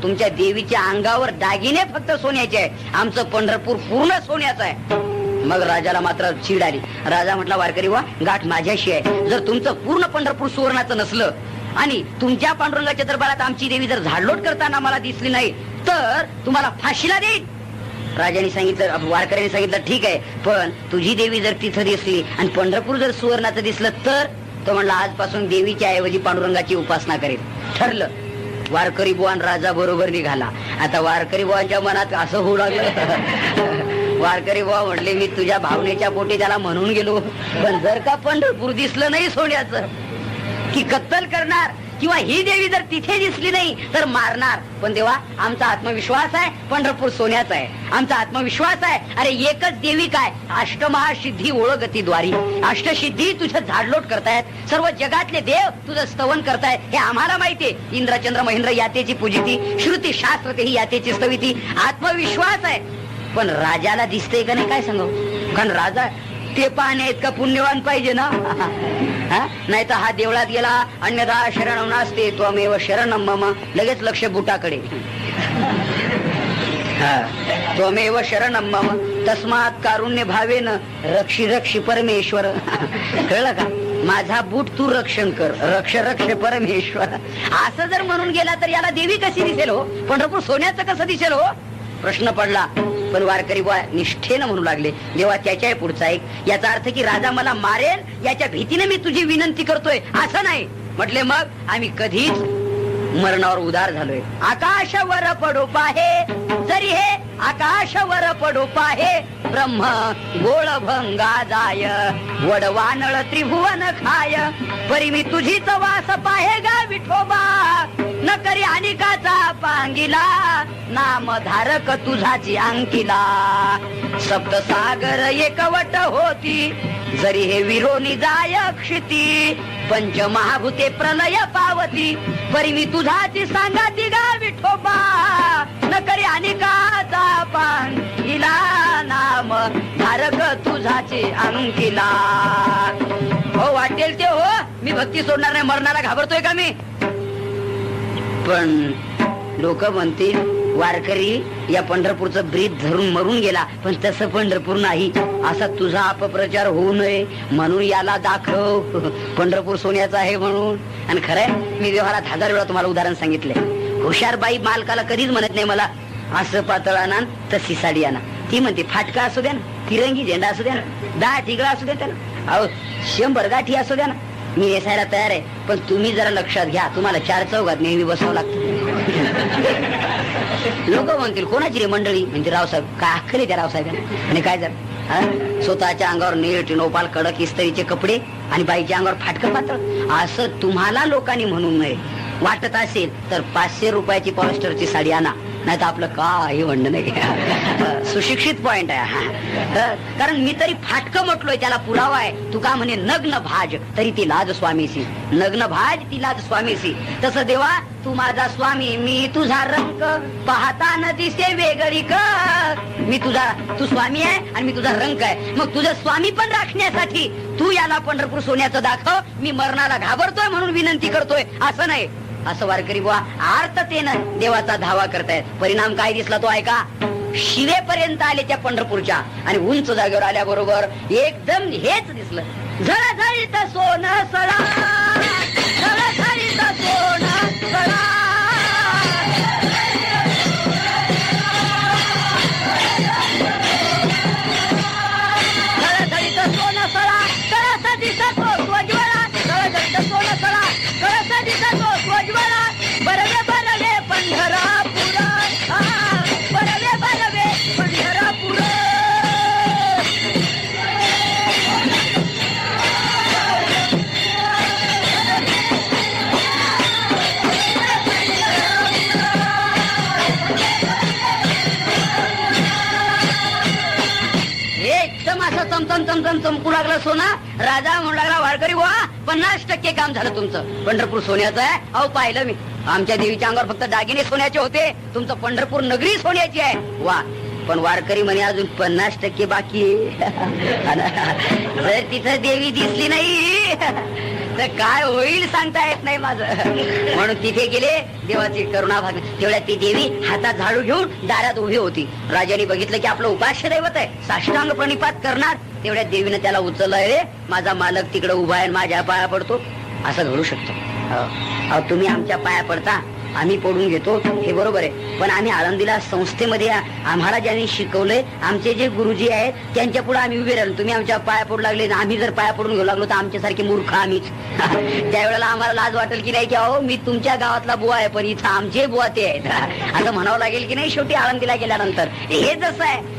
S1: तुमच्या देवीच्या अंगावर दागिने फक्त सोन्याचे आहे, आमचं पंढरपूर पूर्ण सोन्याचं आहे. मग राजाला मात्र चीड आली. राजा म्हटला वारकरी बुवा गाठ माझ्याशी आहे. जर तुमचं पूर्ण पंढरपूर सुवर्णाचं नसलं आणि तुमच्या पांडुरंगाच्या दरबारात आमची देवी जर झाडलोट करताना मला दिसली नाही तर तुम्हाला फाशीला देईल. राजाने सांगितलं, वारकऱ्याने सांगितलं ठीक आहे, पण तुझी देवी जर तिथं दिसली आणि पंढरपूर जर सुवर्णाचं दिसलं तर. तो म्हणला आजपासून देवीच्या ऐवजी पांडुरंगाची उपासना करेल. ठरलं. वारकरी बुवा राजा बरोबर निघाला. आता वारकरी बुवांच्या मनात असं होऊ लागलं. वारकरी बुवा म्हटले मी तुझ्या भावनेच्या पोटी त्याला म्हणून गेलो, पण जर का पंढरपूर दिसलं नाही सोन्याचं की कत्तल करणार, किंवा ही देवी जर तिथे दिसली नाही तर मारणार. पण तेव्हा आमचा आत्मविश्वास आहे पंढरपूर सोन्याचा आहे, आमचा आत्मविश्वास आहे. अरे एकच देवी काय, अष्टमहासिद्धी ओळखती द्वारी, अष्टसिद्धी तुझं झाडलोट करतायत, सर्व जगातले देव तुझं स्तवन करतायत हे आम्हाला माहितीये. इंद्रचंद्र महेंद्र यातेची पूजिती, श्रुती शास्त्र तेही यातेची स्तविती. आत्मविश्वास आहे. पण राजाला दिसतंय का नाही काय सांगू, कारण राजा ते पाहणे इतका पुण्यवान पाहिजे ना. नाही तर हा देवळात गेला अन्यथा शरणम नास्ते त्वमेव शरणम मम, लगेच लक्ष बुटाकडे. त्वमेव शरणम मम तस्मात कारुण्य भावेन रक्षी रक्षी परमेश्वर. कळलं का, माझा बूट तू रक्षण कर, रक्ष रक्ष परमेश्वर. असं जर म्हणून गेला तर याला देवी कशी दिसेल हो, पंढरपूर सोन्याचं कसं दिसेल हो. प्रश्न पडला. पण वारकरी बुवा निष्ठेनं म्हणू लागले देवा त्याच्या पुढचा एक, याचा अर्थ की राजा मला मारेल याच्या भीतीने मी तुझी विनंती करतोय असं नाही. म्हटले मग आम्ही कधीच मरणावर उदार झालोय. आकाशावर पडो पाहे जरी हे आकाशावर पडो पाहे, ब्रह्म गोळ भंगा जाय वडवानळ त्रिभुवन खाय, परी मी तुझीच वास पाहे गा विठोबा, न करी अनिकाचा पांगिला, नाम धारक तुझाची अंकिला. सप्तसागर एकवट होती जरी हे विरोनी जाय क्षिती, पंचमहाभूते प्रलय पावती, परी मी तुझाची सांगाती गा विठोबा, न करी अनिकाचा पांगिला, नाम धारक तुझाची अंकिला. हो वाटेल ते हो, मी भक्ती सोडणार नाही, मरणाला घाबरतोय का मी. पण लोक म्हणतील वारकरी या पंढरपूरचं ब्रीद धरून मरून गेला, पण तसं पंढरपूर नाही, असा तुझा अपप्रचार होऊ नये म्हणून याला दाखव पंढरपूर सोन्याचं आहे म्हणून. आणि खरंय मी व्यवहारात 1000 वेळा तुम्हाला उदाहरण सांगितलंय. हुशार बाई मालकाला कधीच म्हणत नाही मला असं पातळ आणा तशी साडी आणा. ती म्हणते फाटका असू द्या ना, तिरंगी झेंडा असू द्या ना, 10 ठिगळा असू द्या त्याला, अहो 100 गाठी असू द्या ना, मी नेसायला तयार आहे. पण तुम्ही जरा लक्षात घ्या तुम्हाला 4 चौघात नेहमी बसावं लागतं. लोक म्हणतील कोणाची रे मंडळी, म्हणजे रावसाहेब. काय अक्कल आहे त्या रावसाहेबांना. आणि काय जर स्वतःच्या अंगावर नीळ टिनोपाल कडक इस्त्रीचे कपडे आणि बाईच्या अंगावर फाटकं पातळ असं तुम्हाला लोकांनी म्हणू नये. वाटत असेल तर 500 रुपयाची पॉलिस्टरची साडी आणा, नाही तर आपलं काही म्हणणं नाही. सुशिक्षित पॉइंट आहे. कारण मी तरी फाटकं म्हटलोय, त्याला पुरावा आहे. तुका म्हणे नग्न भाज तरी ती लाज स्वामीसी, नग्न भाज ती लाज स्वामीसी. तसं देवा तू माझा स्वामी, मी तुझा रंग पाहता न दिसे वेगळी क. तू स्वामी आहे आणि मी तुझा रंग आहे. मग तुझं स्वामी पण राखण्यासाठी तू याला पंढरपूर सोन्याचं दाखव. मी मरणाला घाबरतोय म्हणून विनंती करतोय असं नाही. असं वारकरी बुवा आर्ततेनं देवाचा धावा करतायत. परिणाम काय दिसला तो ऐका. शिवेपर्यंत आले त्या पंढरपूरच्या आणि उंच जागेवर आल्याबरोबर एकदम हेच दिसलं. झळझळीत सोनं सळा, झळझळीत सोनं सळा. झळझळीत सोनं सळा, कळस दिसतो स्वज्वला. झळझळीत सोनं सळा, कळस दिसतो स्वज्वला. बरवे बरवे पंढरापूर, बरवे बरवे पंढरापूर. एकदम असं चमचम चमचम चमकू लागलं सोना. राजा म्हणू लागला वारकरी बुवा 50% काम झालं तुमचं. पंढरपूर सोन्याचं आहे. अहो पाहिलं मी, आमच्या देवीच्या अंगावर फक्त दागिने सोन्याचे होते, तुमचं पंढरपूर नगरी सोन्याची आहे. वा, पण वारकरी म्हणे अजून 50% बाकी. जर तिथं देवी दिसली नाही तर काय होईल सांगता येत नाही माझं. म्हणून तिथे गेले, देवाची करुणा भाग. तेवढ्यात ती देवी हातात झाडू घेऊन दारात उभी होती. राजाने बघितलं की आपलं उपास्य दैवत आहे, साष्टांग प्रणिपात करणार. तेवढ्यात देवीने त्याला उचललं. रे माझा मालक तिकडे उभा आहे, माझ्या पाया पडतो. असं घडू शकतो. तुम्ही आमच्या पाया पडता, आम्ही पडून घेतो, हे बरोबर आहे. पण आम्ही आळंदीला संस्थेमध्ये आम्हाला ज्यांनी शिकवलंय, आमचे जे गुरुजी आहेत त्यांच्या पुढे आम्ही उभे राहिलो. तुम्ही आमच्या पाया पडू लागले, आम्ही जर पाया पडून घेऊ लागलो तर आमच्यासारखे मूर्ख आम्हीच. त्यावेळेला आम्हाला लाज वाटेल की नाही की अहो मी तुमच्या गावातला बुवा आहे पण इथं आमचे बुवा ते आहेत असं म्हणावं लागेल की नाही. शेवटी आळंदीला गेल्यानंतर हे जसं आहे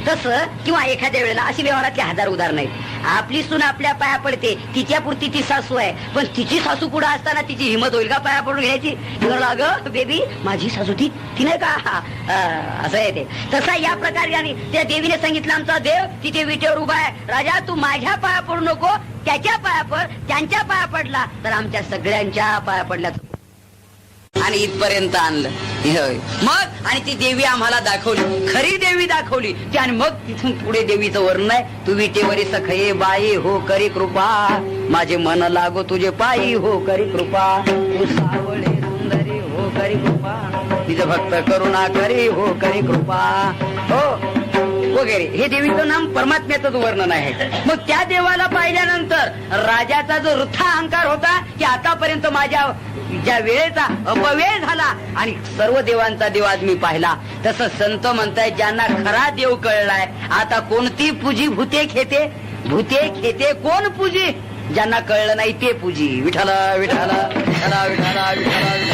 S1: तसं, किंवा एखाद्या वेळेला अशी व्यवहारातली 1000 उदाहरणं आहेत. आपली सून आपल्या पाया पडते, तिच्या पुरती ती सासू आहे, पण तिची सासू पुढे असताना तिची हिंमत होईल का पाया पडून घ्यायची? अगं बेबी माझी सासू ती नाही का, असं आहे ते. तसा या प्रकारे त्या देवीने सांगितलं आमचा देव तिथे विटेवर उभा आहे. राजा तू माझ्या पाया पडू नको, त्याच्या पाया पड. त्यांच्या पाया पडला तर आमच्या सगळ्यांच्या पाया पडल्या आणि इथपर्यंत आणलं. मग आणि ती देवी आम्हाला दाखवली, खरी देवी दाखवली ती. आणि मग तिथून पुढे देवीचं वर्णन आहे. तू विटेवरी सखये बाई हो करी कृपा, माझे मन लागो तुझे पायी हो करी कृपा. तू सावळे सुंदरी हो करी कृपा, तिचं भक्त करुणा करी हो करी कृपा. हो वगैरे हे देवीचं नाम परमात्म्याचं वर्णन आहे. मग त्या देवाला पाहिल्यानंतर राजाचा जो वृथा अहंकार होता की आतापर्यंत माझ्या ज्या वेळेचा अपव्यय झाला आणि सर्व देवांचा देव आज मी पाहिला, तसं संत म्हणताय ज्यांना खरा देव कळलाय आता कोणती पूजी भूते खेते, भूते खेते कोण पूजी, ज्यांना कळलं नाही ते पूजी. विठाला विठाला विठाला विठाला विठाला.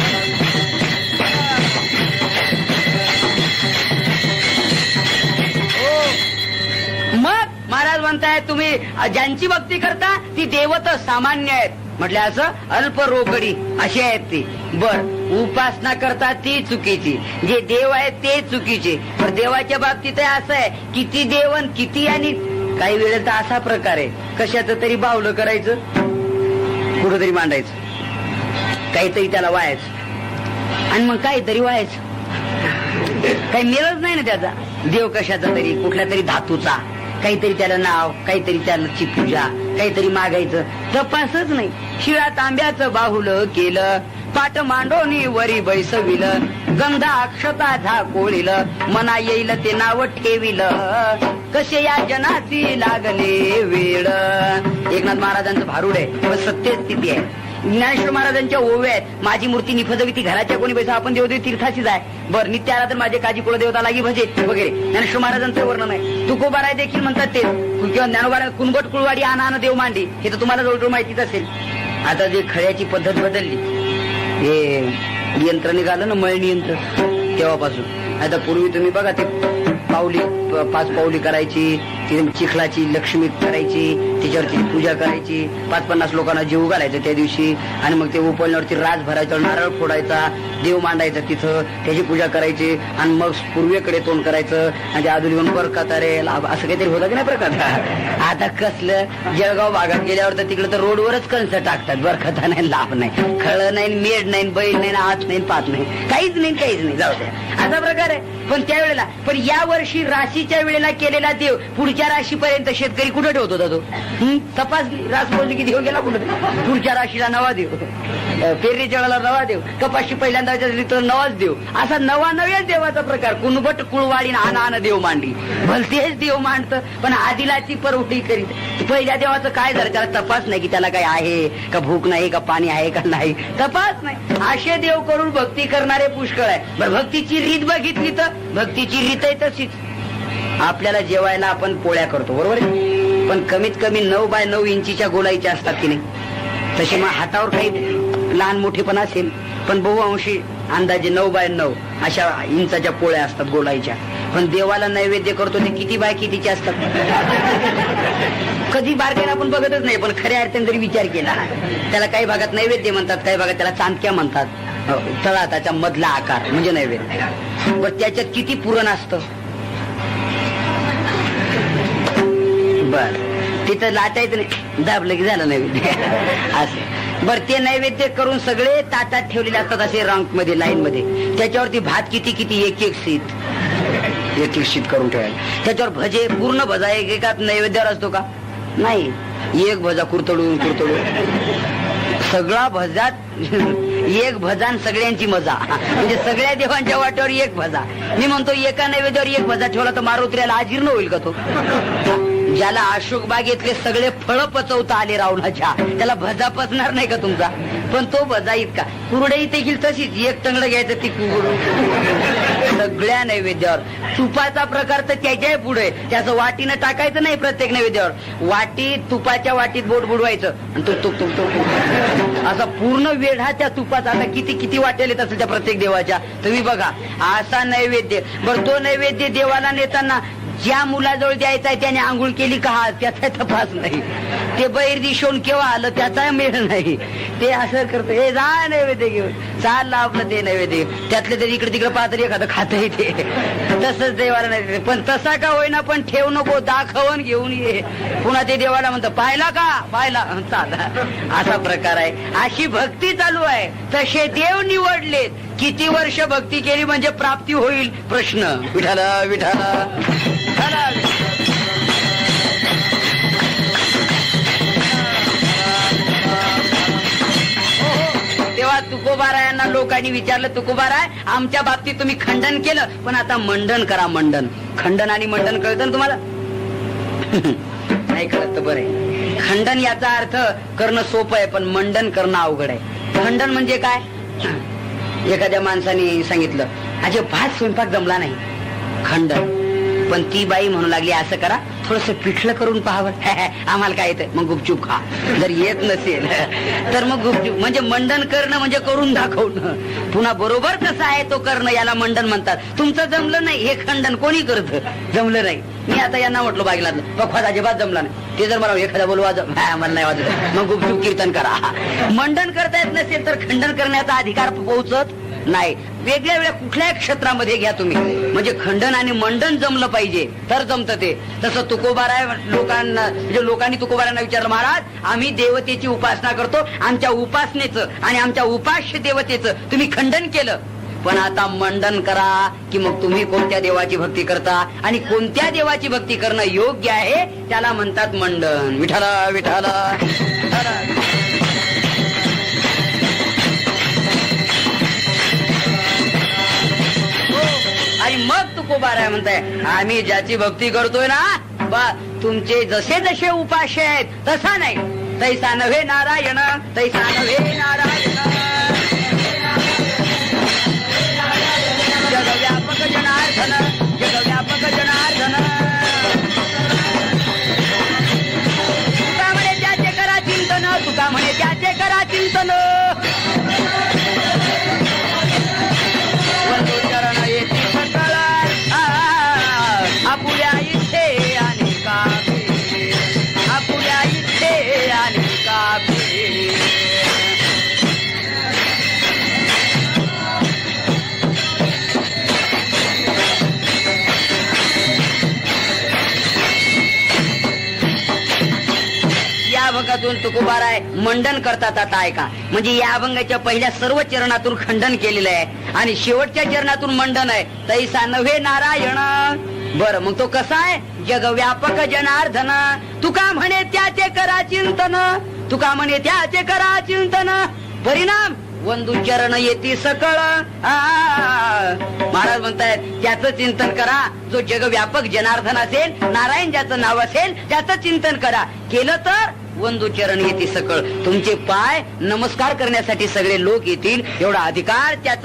S1: मग महाराज म्हणताय तुम्ही ज्यांची भक्ती करता ती देवत सामान्य आहेत. म्हटलं असं अल्प रोकडी अशी आहेत ती. बर उपासना करतात ती चुकीची, जे देव आहेत ते चुकीचे. पण देवाच्या बाबतीत असं आहे किती देवन किती, आणि काही वेळेस असा प्रकार आहे कशाचं तरी बावलं करायचं, कुठंतरी मांडायचं, काहीतरी त्याला व्हायचं आणि मग काहीतरी व्हायचं. काही मिळत नाही ना त्याचा. देव कशाचा तरी, कुठल्या तरी धातूचा, काहीतरी त्याला नाव, काहीतरी त्याची पूजा, काहीतरी मागायचं, तपासच नाही. शिळा तांब्याचं बाहुलं केलं, पाट मांडोनी वरी बैसविलं, गंधा अक्षता झाकोळीलं, मना येईल ते नाव ठेविलं, कसे या जनाची लागले वेळ. एकनाथ महाराजांचं भारूड आहे पण सत्यस्थिती आहे. ज्ञानेश्वर महाराजांच्या ओव्या आहेत. माझी मूर्ती निफजवी ती घराच्या कोणी बैसा, आपण देवदेव तीर्थाचीच आहे. बर नित्य आला तर माझे काजी कुलदेवता लागी भजे वगैरे ज्ञानेश्वर महाराजांचं वर्णन आहे. तुकोबाराय देखील म्हणतात ते, किंवा ज्ञानोबारा कुणबट कुळवाडी आना देव मांडी, हे तर तुम्हाला जवळ माहितीच असेल. आता जे खळ्याची पद्धत बदलली, हे यंत्र निघालं ना मळणी यंत्र, तेव्हापासून. आता पूर्वी तुम्ही बघा ते पावली 5 पावली करायची, ती चिखलाची लक्ष्मी करायची, त्याच्यावरती पूजा करायची, 5-50 लोकांना जेवू घालायचं त्या दिवशी, आणि मग ते उपळण्यावरती राज भरायचं, नारळ फोडायचा, देव मांडायचा तिथं, त्याची पूजा करायची, आणि मग पूर्वेकडे तोंड करायचं, आणि त्या आधुली बरकत रे असं काहीतरी होतं की नाही प्रकार. आता कसलं जळगाव भागात गेल्यावर तर तिकडे तर रोडवरच कंस टाकतात, बरकता नाही, लाभ नाही, खळ नाही, मेड नाही, बैल नाही, हात नाही, पात नाही, काहीच नाही, जाऊ द्या, असा प्रकार आहे. पण त्यावेळेला, पण या वर्षी राशीच्या वेळेला केलेला देव पुढच्या राशीपर्यंत शेतकरी कुठे ठेवत होता तो? तपासली रास बोलली की देव गेला कुठे? पुढच्या राशीला नवा देव, पेरणीच्या वेळेला नवा देव, कपाशी पहिल्यांदा तर नवाच देव, असा नव्याच देवाचा प्रकार. कुणबट कुळवाडी आण देव मांडली, भलतेच देव मांडतं, पण आदिलाची परवटी करीत. पहिल्या देवाचं काय झालं? त्याला तपास नाही की त्याला काय आहे का, भूक नाही का, पाणी आहे का नाही, तपास नाही. असे देव करून भक्ती करणारे पुष्कळ आहे. बरं, भक्तीची रीत बघितली तर भक्तीची रीत आहे तशीच. आपल्याला जेवायला आपण पोळ्या करतो, बरोबर आहे, पण कमीत कमी 9x9 इंचीच्या गोलाईच्या असतात की नाही? तशी मग हातावर काही लहान मोठेपण असेल, पण बहुअंशी अंदाजे 9x9 अशा इंचाच्या पोळ्या असतात गोलाईच्या. पण देवाला नैवेद्य करतो ते किती बाय कितीचे असतात कधी बारकाईने आपण बघतच नाही. पण खऱ्या अर्थाने जरी विचार केला, त्याला काही भागात नैवेद्य म्हणतात, काही भागात त्याला चांदक्या म्हणतात. तळाताच्या मधला आकार म्हणजे नैवेद्य. पण त्याच्यात किती पुरण असतं? बर, तिथं लाटायचं नाही, दाबलं की झालं नैवेद्य असं. बर, ते नैवेद्य करून सगळे ताटात ठेवलेले असतात असे रांक मध्ये, लाईन मध्ये. त्याच्यावरती भात किती एक शीत करून ठेवायला. त्याच्यावर भजे, पूर्ण भजा एकात नैवेद्यावर असतो का? नाही, एक भजा कुरतडून सगळा भजात एक भजान सगळ्यांची मजा, म्हणजे सगळ्या देवांच्या वाट्यावर एक भजा. मी म्हणतो एका नैवेद्यावर एक भजा ठेवला तर मारुत्र्याला अजीर्ण होईल का तो? ज्याला अशोक बागेतले सगळे फळं पचवता आले रावणाच्या, त्याला भजा पचणार नाही का तुमचा? पण तो भजा इतका. कुरडई देखील तशीच, एक टंगड घ्यायचं ती कुरडून सगळ्या नैवेद्यावर. तुपाचा प्रकार तर त्याच्याही पुढे, त्याचं वाटीनं टाकायचं नाही प्रत्येक नैवेद्यावर. वाटी तुपाच्या वाटीत बोट बुडवायचं आणि तुप असा पूर्ण वेढा त्या तुपाचा. आता किती वाटेल येत असेल त्या प्रत्येक देवाच्या, तुम्ही बघा असा नैवेद्य. बरं, तो नैवेद्य देवाला नेताना ज्या मुलाजवळ द्यायचा आहे त्याने आंघोळ केली का त्याचा तपास नाही. ते बैर दिशून केव्हा आलं त्याचा मेळ नाही. ते असं करतं, हे जा नैवेद्य घेऊन चाललं आपलं ते नैवेद्य. त्यातले तरी इकडे तिकडे पाहत एखादं खातही ते. तसंच देवाला नाही, पण तसा का होईना पण ठेव नको, दाखवून घेऊन ये. पुन्हा ते देवाला म्हणतं पाहिला का, पाहिला, चाला. असा प्रकार आहे. अशी भक्ती चालू आहे. तसे देव निवडलेत. किती वर्ष भक्ती केली म्हणजे प्राप्ती होईल? प्रश्न. विठाला विठाला तेव्हा तुकोबारायांना लोकांनी विचारलं, तुकोबाराय आमच्या बाबतीत तुम्ही खंडन केलं, पण आता मंडन करा. मंडन, खंडन आणि मंडन कळतं ना तुम्हाला? नाही कळत तर बरं. खंडन याचा अर्थ करणं सोपं आहे, पण मंडन करणं अवघड आहे. खंडन म्हणजे काय? एखाद्या माणसाने सांगितलं अजे भात स्वयंपाक जमला नाही, खंडन. पण ती बाई म्हणू लागली असं करा, थोडस पिठलं करून पाहावं. आम्हाला काय येतं? मग गुपचूप खा. जर येत नसेल तर मग गुपचूप. म्हणजे मंडन करणं म्हणजे करून दाखवणं. पुन्हा बरोबर कसं आहे तो करणं, याला मंडन म्हणतात. तुमचं जमलं नाही हे खंडन कोणी करत? जमलं नाही. मी आता यांना म्हटलो बागेला पखवाज अजिबात जमला नाही. ते जर मला एखादा बोलू मला नाही वाजत, मग गुपचूप कीर्तन करा. मंडन करता येत नसेल तर खंडन करण्याचा अधिकार पोहोचत नाही. वेगळ्या वेगळ्या कुठल्याही क्षेत्रामध्ये घ्या तुम्ही, म्हणजे खंडन आणि मंडन जमलं पाहिजे तर जमतं ते. तसं तुकोबाराय लोकांना, म्हणजे लोकांनी तुकोबारायांना विचारलं, महाराज आम्ही देवतेची उपासना करतो, आमच्या उपासनेचं आणि आमच्या उपास्य देवतेचं तुम्ही खंडन केलं, पण आता मंडन करा की मग तुम्ही कोणत्या देवाची भक्ती करता आणि कोणत्या देवाची भक्ती करणं योग्य आहे त्याला म्हणतात मंडन. विठाला विठाला. आणि मग तुकोबाराय म्हणताय, आम्ही ज्याची भक्ती करतोय ना बा, तुमचे जसे जसे उपास्य आहेत तसा नाही. तैसा नव्हे नारायण, तैसा नव्हे नारायण. जगव्यापक जनार्दन, जगव्यापक जनार्दन. तुका म्हणे त्याचे करा चिंतन, तुका म्हणे त्याचे करा चिंतन. चरण येते सकळ आपुल्या इथे आणि का चरणातून तुकोबाराय मंडन करतात. आता ऐका, म्हणजे या अभंगाच्या पहिल्या सर्व चरणातून खंडन केलेलं आहे आणि शेवटच्या चरणातून मंडन आहे. तैसा नव्हे नारायण. बर, मग तो कसा आहे? जगव्यापक जनार्दन, तुका म्हणे त्याचे करा चिंतन, तुका म्हणे त्याचे करा चिंतन, परिणाम वंदू चरण येती सकळ. महाराज म्हणतायत त्याचं चिंतन करा. जो जगव्यापक जनार्दन असेल, नारायण ज्याचं नाव असेल त्याचं चिंतन करा. केलं तर वंदू चरण येती सकळ, तुमचे पाय नमस्कार करण्यासाठी सगळे लोक येतील. एवढा अधिकार त्याच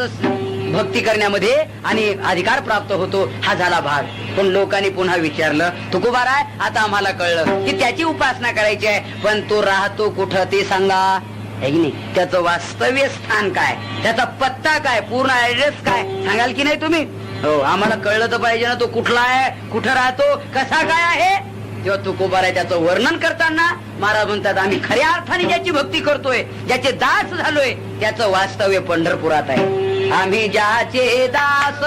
S1: भक्ती करण्यामध्ये आणि अधिकार प्राप्त होतो. हा झाला भाग. पण लोकांनी पुन्हा विचारलं, तुकोबाराय आता आम्हाला कळलं की त्याची उपासना करायची आहे, पण तो राहतो कुठं ते सांगा. है की नाही? त्याचं वास्तव्य स्थान काय, त्याचा पत्ता काय, पूर्ण ऍड्रेस काय सांगाल की नाही तुम्ही? हो, आम्हाला कळलं तर पाहिजे ना, तो कुठला आहे, कुठं राहतो, कसा काय आहे. तेव्हा तुकोबाराय त्याचं वर्णन करताना महाराज म्हणतात, आम्ही खऱ्या अर्थाने ज्याची भक्ती करतोय, ज्याचे दास झालोय, त्याचं वास्तव्य पंढरपुरात आहे. आम्ही ज्याचे दास,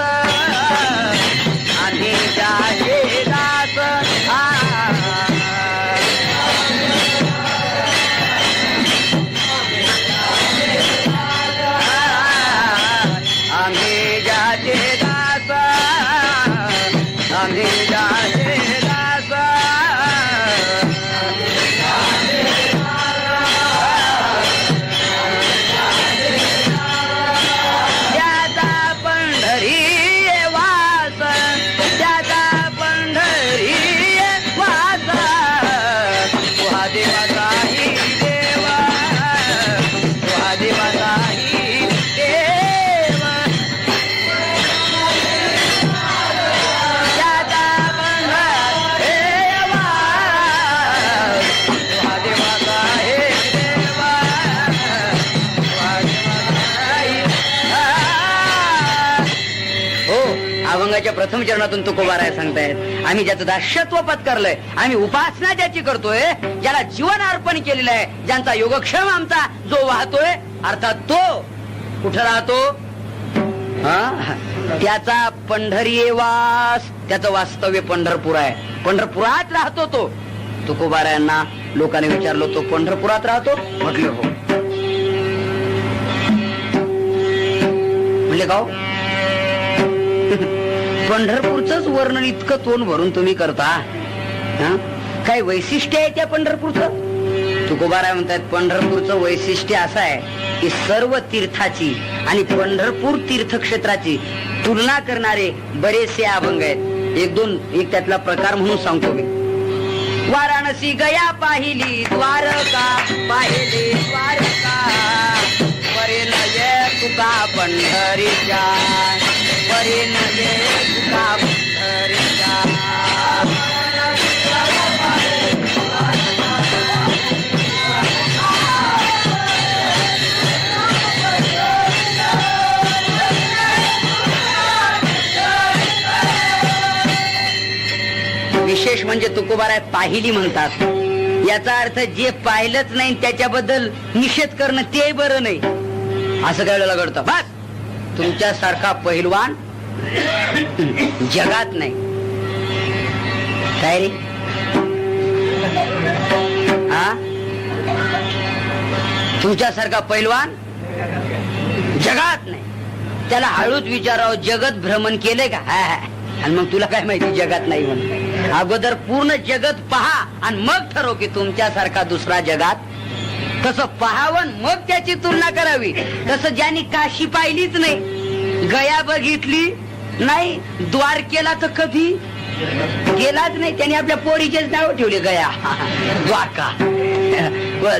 S1: आम्ही ज्याचे दास, आम्ही ज्याचे दास, आम्ही ज्याचे दास, त्याचा पंढरी वास, त्याचा पंढरी वास, तुहा देवाचाही देवा, तुहा देवाचाही देवा, त्याचा पंढरी वास, तुहा देवाचाही देवा, तुहा देवाचाही. हो, अभंगाच्या प्रथम चरणातून तुकोबाराय सांगतायत, आम्ही ज्याचं दास्यत्व पत्करलंय, आम्ही उपासना ज्याची करतोय, ज्याला जीवन अर्पण केलेलं आहे, ज्यांचा योगक्षेम आमचा जो वाहतोय, अर्थात तो कुठं राहतो? त्याचा पंढरी वास, त्याचं वास्तव्य पंढरपूर आहे. पंढरपुरात राहतो तो. तुकोबारायांना लोकांनी विचारलं, तो पंढरपुरात राहतो? म्हटले हो. म्हणले का हो? पंढरपूरच वर्णन इतकं तोंड भरून तुम्ही करता, काय वैशिष्ट्य आहे त्या पंढरपूरचं? तुकोबाराय म्हणतात, पंढरपूरचं वैशिष्ट्य असं आहे की सर्व तीर्थाची आणि पंढरपूर तीर्थक्षेत्राची तुलना करणारे बरेचसे अभंग आहेत. एक त्यातला प्रकार म्हणून सांगतो मी. वाराणसी गया पाहिली, द्वारका पाहिली, द्वारका, परे नये तुका पंढरीच्या, परे नये तुका पंढरीच्या. विशेष म्हणजे तुकोबाराय पाहिली म्हणतात. याचा अर्थ जे पाहिलंच नाही त्याच्याबद्दल निषेध करणं ते बरं नाही, असं कळलं घडतं. बस, तुमच्यासारखा पहिलवान जगात नाही. काय रे? हा, तुमच्यासारखा पहिलवान जगात नाही. त्याला हळूच विचारावं, जगत भ्रमण केले का? आणि मग तुला काय माहिती जगात नाही म्हणून? अगोदर पूर्ण जगत पहा आणि मग ठरव की तुमच्यासारखा दुसरा जगात. तसं पहावं मग त्याची तुलना करावी. तसं ज्यांनी काशी पाहिलीच नाही, गया बघितली नाही, द्वारकेला तर कधी गेलाच नाही, त्यांनी आपल्या पोरीचेच नाव ठेवले गया, द्वारका.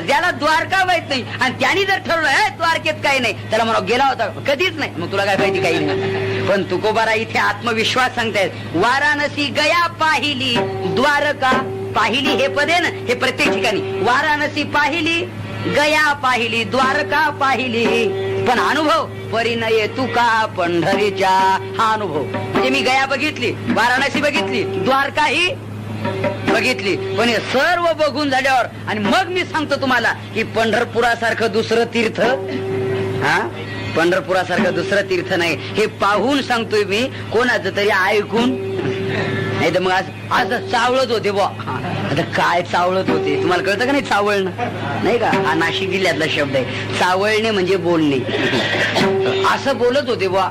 S1: ज्याला द्वारका माहित नाही आणि त्यांनी जर ठरवलं द्वारकेत काही नाही, त्याला म्हणा गेला होता कधीच नाही, मग तुला काय माहिती काही नाही. पण तुकोबारा इथे आत्मविश्वास सांगतायत, वाराणसी गया पाहिली, द्वारका पाहिली हे पदे ना, हे प्रत्येक ठिकाणी. वाराणसी पाहिली, गया पाहिली, द्वारका पाहिली, पण अनुभव परिणय तुका पंढरीच्या. हा अनुभव म्हणजे मी गया बघितली, वाराणसी बघितली, द्वारकाही बघितली, पण हे सर्व बघून झाल्यावर आणि मग मी सांगतो तुम्हाला की पंढरपुरासारखं दुसरं तीर्थ, पंढरपुरासारखं दुसरं तीर्थ नाही. हे पाहून सांगतोय मी, कोणाचं तरी ऐकून नाही तर मग आज चावळत होते बुवा, आता काय चावळत होते तुम्हाला कळतं का नाही? चावळणं नाही का, हा नाशिक जिल्ह्यातला शब्द आहे. चावळणे म्हणजे बोलणे. असं बोलत होते बुवा,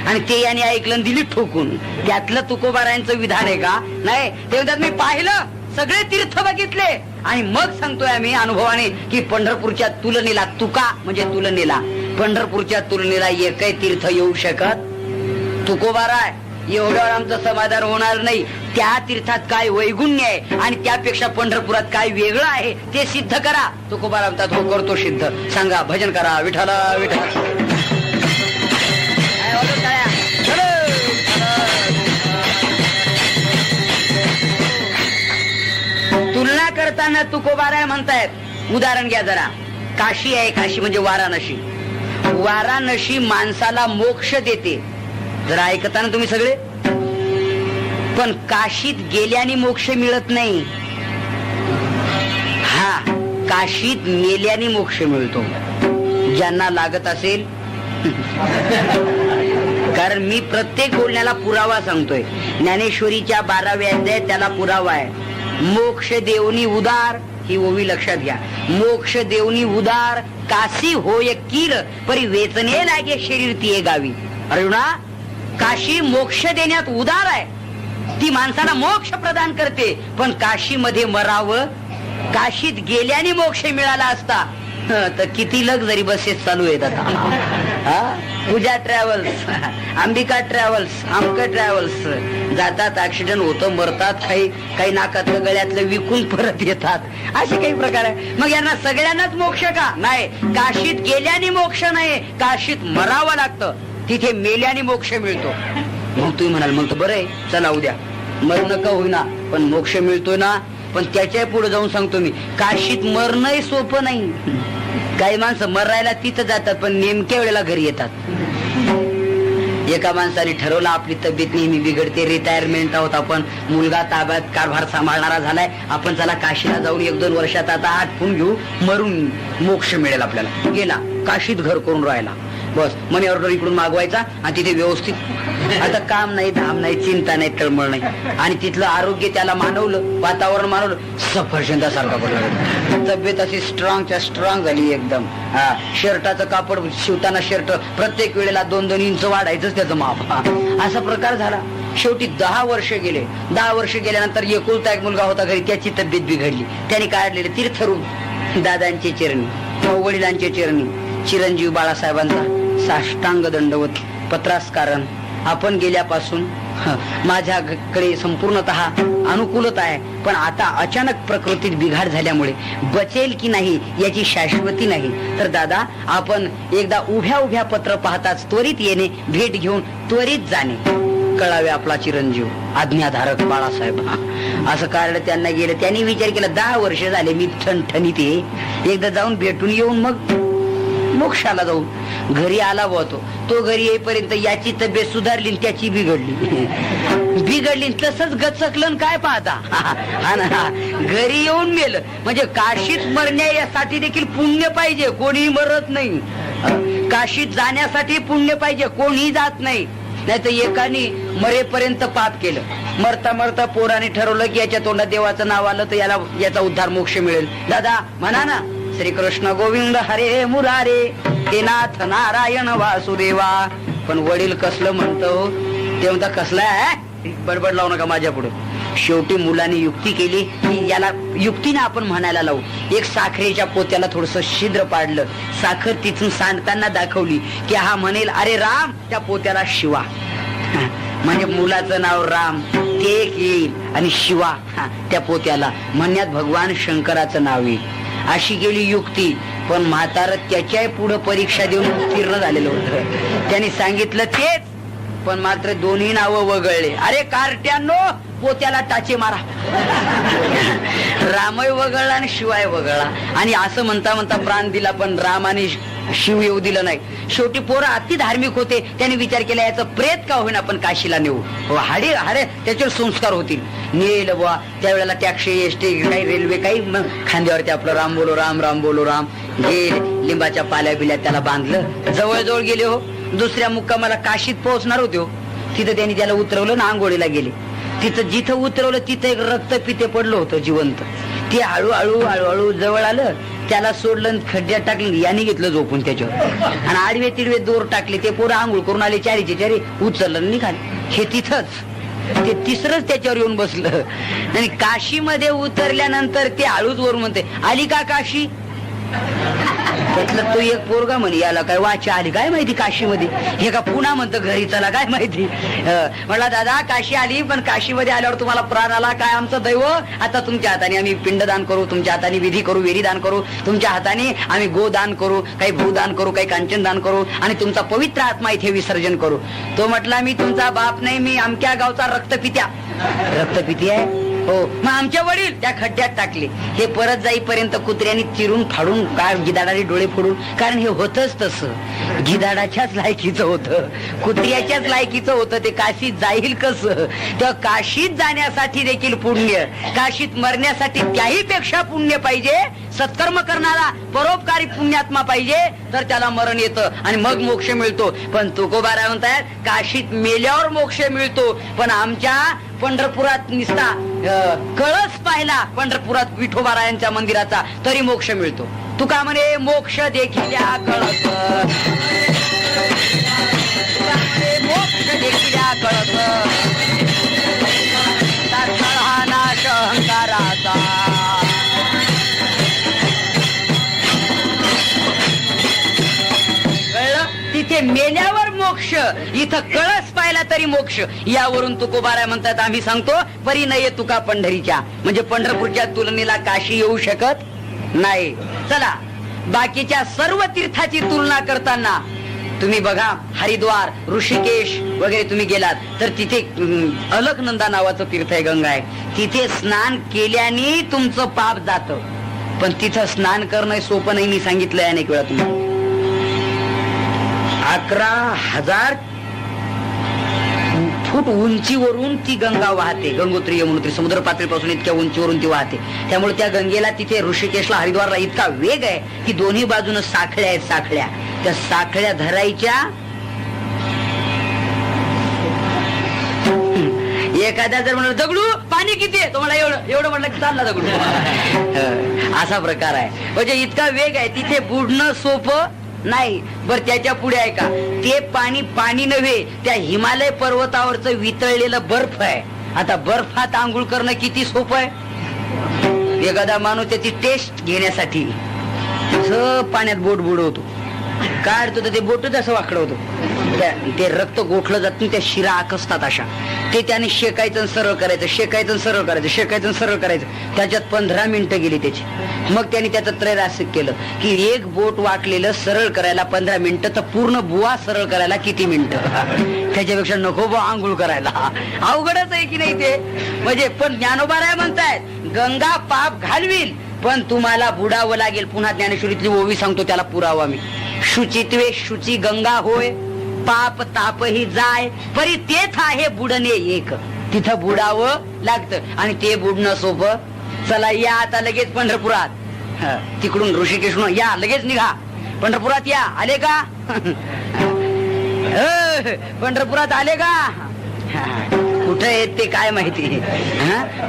S1: आणि ते याने ऐकलं आणि दिली ठोकून. त्यातलं तुकोबारायांचं विधान आहे का? नाही. ते म्हणतात मी पाहिलं, सगळे तीर्थ बघितले आणि मग सांगतोय आम्ही अनुभवाने की पंढरपूरच्या तुलनेला, तुका म्हणजे तुलनेला, पंढरपूरच्या तुलनेला एकही तीर्थ येऊ शकत तुकोबाराय. एवढ्यावर आमचं समाधान होणार नाही. त्या तीर्थात काय वैगुण्य आहे आणि त्यापेक्षा पंढरपुरात काय वेगळं आहे ते सिद्ध करा. तुकोबारा म्हणतात हो करतो सिद्ध. सांगा, भजन करा, विठ्ठला विठ्ठला. तुलना करताना तुकोबाराय म्हणतायत. उदाहरण घ्या जरा. काशी आहे, काशी म्हणजे वाराणसी. वाराणसी माणसाला मोक्ष देते. जरा ऐकता ना तुम्ही सगळे. पण काशीत गेल्याने मोक्ष मिळत नाही. हा, काशीत मेल्याने मोक्ष मिळतो ज्यांना लागत असेल. कारण मी प्रत्येक बोलण्याला पुरावा सांगतोय. ज्ञानेश्वरीच्या 12व्या अध्यायात त्याला पुरावा आहे. मोक्ष देवनी उदार, ही ओवी लक्षात घ्या. मोक्ष देवनी उदार काशी होय कीर, परी वेचने लागे शरीर तिये गावी. अर्जुना, काशी मोक्ष देण्यात उदार आहे. ती माणसाला मोक्ष प्रदान करते. पण काशीमध्ये मरावं, काशीत गेल्याने मोक्ष मिळाला असता तर किती लक्झरी बसेस चालू आहेत आता. पूजा ट्रॅव्हल्स, अंबिका ट्रॅव्हल्स, आमका ट्रॅव्हल्स. जातात, ऍक्सिडेंट होतं, मरतात. काही नाकातलं गळ्यातलं विकून परत येतात. असे काही प्रकार आहे. मग यांना सगळ्यांनाच मोक्ष का? नाही. काशीत गेल्याने मोक्ष नाही, काशीत मरावं लागतं. तिथे मेल्याने मोक्ष मिळतो. मग तुम्ही म्हणाल मग तर बरं आहे, चला उद्या मरण का होईना पण मोक्ष मिळतोय ना. पण त्याच्या पुढे जाऊन सांगतो मी, काशीत मरणंही सोपं नाही. काही माणसं मरायला तिथं जातात पण नेमक्या वेळेला घरी येतात. एका माणसाने ठरवलं आपली तब्येत नेहमी बिघडते, रिटायरमेंट आहोत आपण, मुलगा ताब्यात कारभार सांभाळणारा झालाय, आपण चला काशीला जाऊन 1-2 वर्षात आता आटपून घेऊ, मरून मोक्ष मिळेल आपल्याला. गेला काशीत, घर करून राहिला. बस मनी ऑर्डर इकडून मागवायचा आणि तिथे व्यवस्थित. आता काम नाही, धाम नाही, चिंता नाही, तळमळ नाही. आणि तिथलं आरोग्य त्याला मानवलं, वातावरण मानवलं, सफरचंदासारखा पडला. तब्येत अशी स्ट्रॉंगच्या स्ट्रॉंग झाली एकदम. शर्टाचं कापड शिवताना शर्ट प्रत्येक वेळेला 2-2 इंच वाढायचंच त्याचं माप. असा प्रकार झाला. शेवटी 10 वर्ष गेले. 10 वर्ष गेल्यानंतर एकुलता एक मुलगा होता घरी, त्याची तब्येत बिघडली. त्याने काढलेले तीर्थरूप दादांचे चरणी, वडिलांचे चरणी, चिरंजीव बाळासाहेबांचा साष्टांग दंडवत पत्रास्कारण. आपण गेल्यापासून माझ्याकडे संपूर्णतः अनुकूलता आहे, पण आता अचानक प्रकृतीत बिघाड झाल्यामुळे बचेल की नाही याची शाश्वती नाही. तर दादा, आपण एकदा उभ्या उभ्या पत्र पाहताच त्वरित येणे, भेट घेऊन त्वरित जाणे. कळावे आपला चिरंजीव आज्ञाधारक बाळासाहेब. असं कारण त्यांना गेलं. त्यांनी विचार केला 10 वर्ष झाले मी ठणठणीत आहे, एकदा जाऊन भेटून येऊन मग मोक्षाला जाऊ. घरी आला होतो. तो घरी येईपर्यंत याची तब्येत सुधारली, त्याची बिघडली. तसंच गचकलं काय पाहता. हा ना, घरी येऊन मेलं. म्हणजे काशीत मरण्यासाठी देखील पुण्य पाहिजे, कोणीही मरत नाही. काशीत जाण्यासाठी पुण्य पाहिजे, कोणीही जात नाही. नाही तर एकाने मरेपर्यंत पाप केलं. मरता मरता पोराने ठरवलं की याच्या तोंडात देवाचं नाव आलं तर याचा उद्धार मोक्ष मिळेल. दादा म्हणा ना, श्रीकृष्ण गोविंद हरे मुरारे, हे नाथ नारायण वासुदेवा. पण वडील कसलं म्हणतो ते म्हणता, कसला आहे बडबड लावू नका माझ्या पुढे. शेवटी मुलांनी युक्ती केली की याला युक्तीने आपण म्हणायला लावू. एक साखरेच्या पोत्याला थोडस छिद्र पाडलं, साखर तिथून सांडताना दाखवली की हा म्हणेल अरे राम, त्या पोत्याला शिवा. म्हणजे मुलाचं नाव राम ते एक येईल आणि शिवा त्या पोत्याला म्हणण्यात भगवान शंकराचं नाव येईल. अशी गेली युक्ती. पण म्हातार त्याच्याही पुढे परीक्षा देऊन उत्तीर्ण झालेलं होतं. त्यांनी सांगितलं तेच, पण मात्र दोन्ही नावं वगळले. अरे कार्ट्यांनो, पोत्याला टाचे मारा. रामय वगळला आणि शिवाय वगळला. आणि असं म्हणता म्हणता प्राण दिला, पण राम आणि शिव येऊ दिलं नाही. शेवटी पोरं अति धार्मिक होते. त्याने विचार केला याचं प्रेत का होईना आपण काशीला नेऊ, हाडे हाडे त्याच्यावर संस्कार होतील. नेल बुवा. त्यावेळेला टॅक्सी, एसटी, काही रेल्वे, काही खांद्यावरती आपलं राम बोलो राम, राम बोलो राम. गेले लिंबाच्या पाल्या बिल्यात त्याला बांधलं, जवळजवळ गेले हो. दुसऱ्या मुक्कामाला काशीत पोहोचणार होते हो. तिथं त्यांनी त्याला उतरवलं ना आंघोळीला गेले. तिथं जिथं उतरवलं तिथं एक रक्तपिते पडलं होतं जिवंत. ते हळूहळू हळूहळू जवळ आलं, त्याला सोडलं, खड्ड्यात टाकलं, याने घेतलं झोपून त्याच्यावर आणि आडवे तिडवे दोर टाकले. ते पोरं आंघोळ करून आले, चारीचे चारी उचललं निघाले. हे तिथंच ते तिसरंच त्याच्यावर येऊन बसलं. आणि काशीमध्ये उतरल्यानंतर ते हळूच वरून म्हणते, आली का काशी? त्यातलं तो एक पोरगा म्हणे, याला काय वाचा आली काय माहिती काशीमध्ये, हे का पुन्हा म्हणतं घरी चला काय माहिती. म्हणला दादा काशी आली, पण काशीमध्ये आल्यावर तुम्हाला प्राण आला काय आमचं दैव. आता तुमच्या हाताने आम्ही पिंडदान करू, तुमच्या हाताने विधी करू, विधिदान करू, तुमच्या हाताने आम्ही गोदान करू, काही भूदान करू, काही कांचन दान करू आणि तुमचा पवित्र आत्मा इथे विसर्जन करू. तो म्हटला मी तुमचा बाप नाही, मी अमक्या गावचा रक्तपित्या. रक्तपिती आहे हो. मग आमचे वडील त्या खड्ड्यात टाकले. हे परत जाईपर्यंत कुत्र्यांनी चिरून फाडून काय गिधाडाने डोळे फोडून, कारण हे होतच तसं, गिधाडाच्याच लायकीचं होतं, कुत्र्याच्याच लायकीचं होतं. ते काशीत जाईल कसं? तर काशीत जाण्यासाठी देखील पुण्य, काशीत मरण्यासाठी त्याही पेक्षा पुण्य पाहिजे. सत्कर्म करणारा परोपकारी पुण्यात्मा पाहिजे, तर त्याला मरण येतं आणि मग मोक्ष मिळतो. पण तुकोबाराय म्हणतायत काशीत मेल्यावर मोक्ष मिळतो, पण आमच्या पंढरपुरात निसता कळस पाहिला पंढरपुरात विठोबारायांच्या मंदिराचा तरी मोक्ष मिळतो. तुका म्हणे मोक्ष देखिल्या कळस, मोक्ष देखिल्या कळस, हा नाश अहंकाराचा. तिथे मेल्यावर मोक्ष, इथं कळस पाहिला तरी मोक्ष. यावरून तुकोबाराय म्हणतात आम्ही सांगतो परिणय तुका पंढरीच्या, म्हणजे पंढरपूरच्या तुलनेला काशी येऊ शकत नाही. चला बाकीच्या सर्व तीर्थाची तुलना करताना तुम्ही बघा, हरिद्वार, ऋषिकेश वगैरे तुम्ही गेलात तर तिथे अलकनंदा नावाचं तीर्थ आहे, गंगा आहे. तिथे स्नान केल्याने तुमचं पाप जातं, पण तिथं स्नान करणं सोपं नाही. मी सांगितलंय अनेक वेळा तुम्हाला. 11,000 फूट उंचीवरून ती गंगा वाहते. गंगोत्री यमुनोत्री समुद्र पातळीपासून इतक्या उंचीवरून ती वाहते. त्यामुळे त्या गंगेला तिथे ऋषिकेशला हरिद्वारला इतका वेग आहे की दोन्ही बाजूनं साखळ्या आहेत. साखळ्या, त्या साखळ्या धरायच्या. एखाद्या जर म्हणलं दगडू पाणी किती आहे, तो मला एवढं एवढं म्हणलं की चालला दगडू. असा प्रकार आहे. म्हणजे इतका वेग आहे, तिथे बुडणं सोपं नाही. बर त्याच्या पुढे आहे का, ते पाणी पाणी नव्हे, त्या हिमालय पर्वतावरचं वितळलेलं बर्फ आहे. आता बर्फात आंघोळ करणं किती सोपं आहे. एखादा माणूस त्याची टेस्ट घेण्यासाठी पाण्यात बोट बुडवतो, काढतो तर ते बोटच असं वाकडं होतं, ते रक्त गोठलं जात, त्या शिरा आकसतात अशा. ते त्याने शेकायचं सरळ करायचं, शेकायचं सरळ करायचं, शेकायचं सरळ करायचं. त्याच्यात 15 मिनिटं गेली त्याची. मग त्याने त्याचं त्रैरासिक केलं की एक बोट वाकलेलं सरळ करायला 15 मिनिटं, तर पूर्ण बुवा सरळ करायला किती मिनिटं. त्याच्यापेक्षा नको बुवा आंघोळ करायला. अवघडच आहे की नाही ते. म्हणजे पण ज्ञानोबाराय म्हणतायत गंगा पाप घालवील, पण तुम्हाला बुडावं लागेल. पुन्हा ज्ञानेश्वरीतली ओवी सांगतो, त्याला पुरावा मी. शुचित्वे शुची गंगा होय, पाप ताप ही जाय, परी तेच आहे बुडणे एक. तिथं बुडावं लागतं आणि ते बुडणं सोपं. चला या आता लगेच पंढरपुरात, तिकडून ऋषिकेशून या, लगेच निघा पंढरपुरात या. आले का? पंढरपुरात आले का? कुठे येत ते काय माहिती.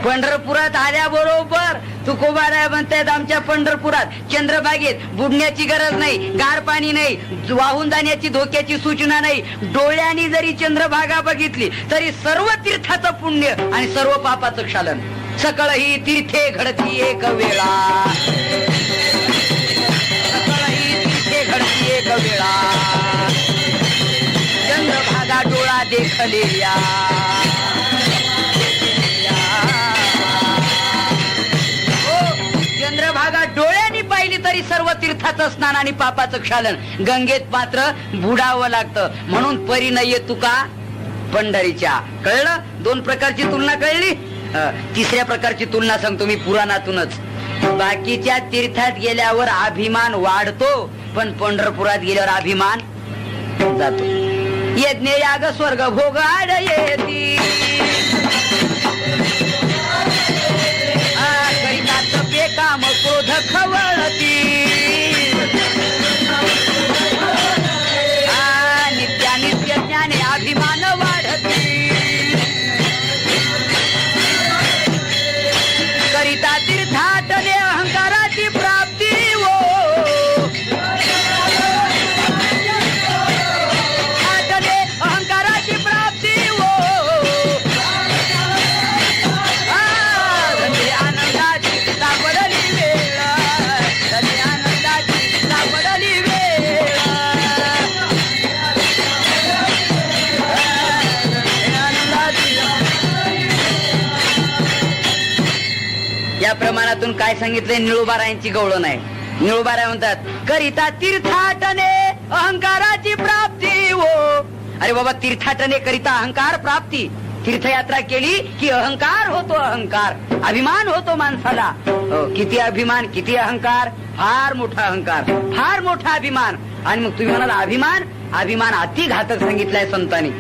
S1: पंढरपुरात आल्याबरोबर तुकोबाराय म्हणतायत आमच्या पंढरपुरात चंद्रभागेत बुडण्याची गरज नाही, गार पाणी नाही, वाहून जाण्याची धोक्याची सूचना नाही. डोळ्यांनी जरी चंद्रभागा बघितली तरी सर्व तीर्थाचं पुण्य आणि सर्व पापाचं क्षालन. सकळ ही तीर्थे घडती एक वेळा, सकळ ही तीर्थे घडती एक वेळा, चंद्रभागा डोळा देखलेल्या. चंद्रभागा डोळ्यांनी पाहिली तरी सर्व तीर्थाचं स्नान आणि पापाचं क्षालन. गंगेत मात्र बुडावं लागतं. म्हणून परिणय तुका पंढरीच्या. कळलं? 2 प्रकारची तुलना कळली. तिसऱ्या प्रकारची तुलना सांगतो मी पुराणातूनच. बाकीच्या तीर्थात गेल्यावर अभिमान वाढतो, पण पंढरपुरात गेल्यावर अभिमान जातो. यज्ञ याग स्वर्ग भोग आड येती, करितात बेकाम क्रोध खवळती, नित्यानित्य ज्ञाने अभिमान वाढती. काय सांगितलंय, निळोबारायांची गवळण आहे. निळोबाराय म्हणतात, करिता तीर्थाटने अहंकाराची प्राप्ती हो. अरे बाबा, तीर्थाटने करिता अहंकार प्राप्ती. तीर्थयात्रा केली की अहंकार होतो, अहंकार, अभिमान होतो माणसाला. किती अभिमान, किती अहंकार, फार मोठा अहंकार, फार मोठा अभिमान. आणि मग तुम्ही म्हणाल अभिमान, अभिमान अति घातक सांगितलाय संतांनी.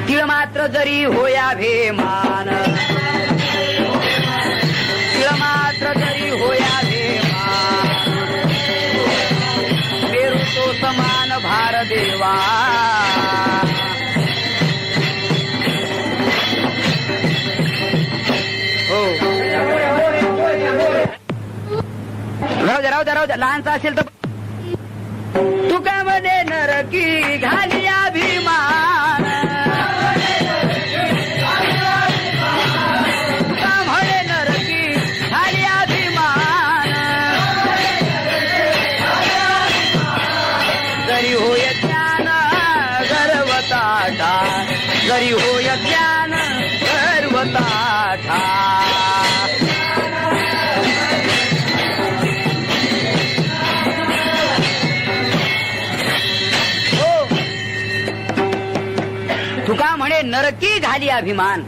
S1: तिळ मात्र जरी होया भेमान, तिळ मात्र जरी होया भेमान, मेरू तो समान भार देवा. हो, राहू द्या, लहानचा असेल तर. तुका मध्ये नरकी घाली अभिमान, तुका म्हणे नरकी घाली अभिमान, जरी होय ज्ञान गर्वताठा, जरी होय ज्ञान गर्वताठा. तुका म्हणे नरकी घाली अभिमान.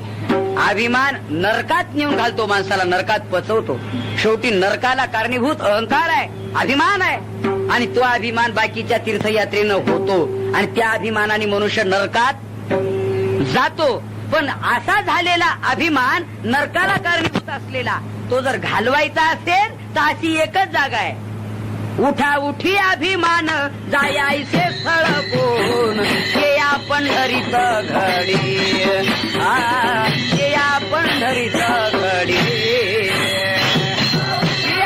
S1: अभिमान नरकात नेऊन घालतो माणसाला, नरकात पचवतो. शेवटी नरकाला कारणीभूत अहंकार आहे, अभिमान आहे. आणि तो अभिमान बाकीच्या तीर्थयात्रेनं होतो आणि त्या अभिमानाने मनुष्य नरकात जातो. पण असा झालेला अभिमान, नरकाला कारणीभूत असलेला, तो जर घालवायचा असेल तर अशी एकच जागा आहे. उठा उठी अभिमान जायायचे स्थळ कोण, ते आपण धरीत घडी, ते आपण धरीत घडी.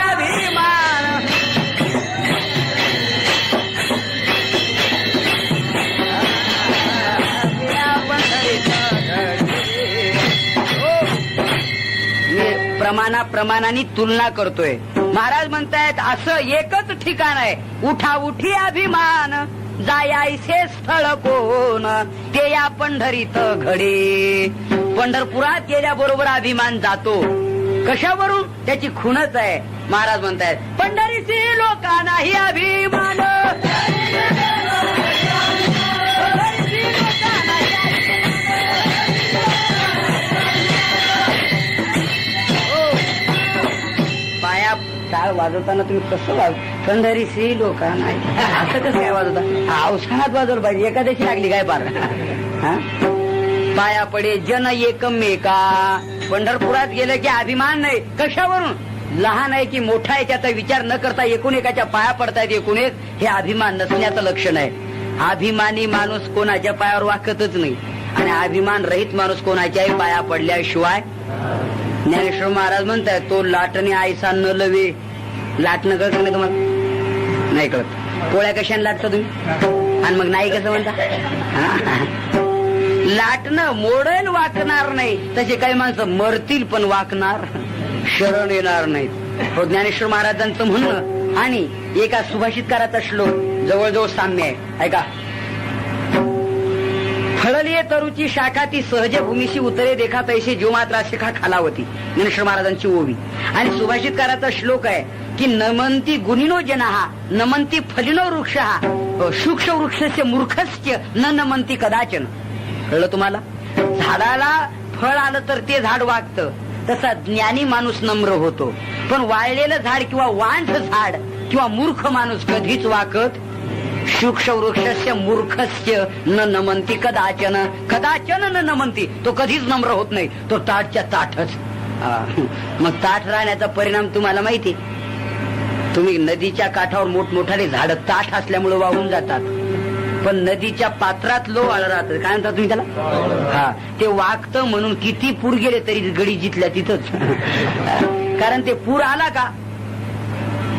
S1: अभिमान आपण धरीत घडी. प्रमाणाने तुलना करतोय. महाराज म्हणतायत असं एकच ठिकाण आहे, उठा उठी अभिमान जायायचे स्थळ कोण, ते या पंढरीत घडे. पंढरपुरात गेल्याबरोबर अभिमान जातो. कशावरून? त्याची खुणच आहे. महाराज म्हणतायत पंढरीची लोकांना ही अभिमान, टाळ वाजवताना तुम्ही कसं पंढरी श्री लोकांना असं कसं काय वाजवता? अवसानात वाजवलं पाहिजे. एकादशी लागली काय पार. पाया पडे जन एकमेका. पंढरपुरात गेलं की अभिमान नाही. कशावरून? लहान आहे की मोठा आहे त्याचा विचार न करता एकूण एकाच्या पाया पडतायत एकूण एक, हे अभिमान नसण्याचं लक्षण आहे. अभिमानी माणूस कोणाच्या पायावर वाकतच नाही आणि अभिमान रहित माणूस कोणाच्याही पाया पडल्याशिवाय. ज्ञानेश्वर महाराज म्हणतात, तो लाटणे आयसा न लवे. लाटणं कळत नाही तुम्हाला? नाही कळत. पोळ्या कशाने लाटता तुम्ही आणि मग नाही कसं म्हणता? लाटणं मोडेल, वाकणार नाही. तसे काही माणसं मरतील पण वाकणार, शरण येणार नाहीत. हो, ज्ञानेश्वर महाराजांचं म्हणणं आणि एका सुभाषितकाराचा श्लोक जवळजवळ साम्य आहे. ऐका. फळलिये तरुची शाखा ती सहज भूमीशी उतरे देखा तैसे जीव मात्र शिखा खालावती. ज्ञानेश्वर महाराजांची ओवी. आणि सुभाषितकाराचा श्लोक आहे की नमंती गुणिनो जनहा नमंती फलिनो वृक्षहा सूक्ष्म वृक्षस्य मूर्खस्य न नमंती कदाचन. कळलं तुम्हाला? झाडाला फळ आलं तर ते झाड वागतं, तसा ज्ञानी माणूस नम्र होतो. पण वाळलेलं झाड किंवा वांझ झाड किंवा मूर्ख माणूस कधीच वाकत. सूक्ष्म वृक्षस्य मूर्खस्य न नमंती कदाचन. कदाचन न नमंती. तो कधीच नम्र होत नाही, तो ताटच्या ताठच. मग ताठ राहण्याचा परिणाम तुम्हाला माहिती. तुम्ही नदीच्या काठावर मोठमोठाले झाड ताठ असल्यामुळे वाहून जातात, पण नदीच्या पात्रात लो आळ राहतात. काय म्हणतात तुम्ही त्याला? हा, ते वागतं म्हणून किती पूर गेले तरी गडी जिथल्या तिथंच. कारण ते पूर आला का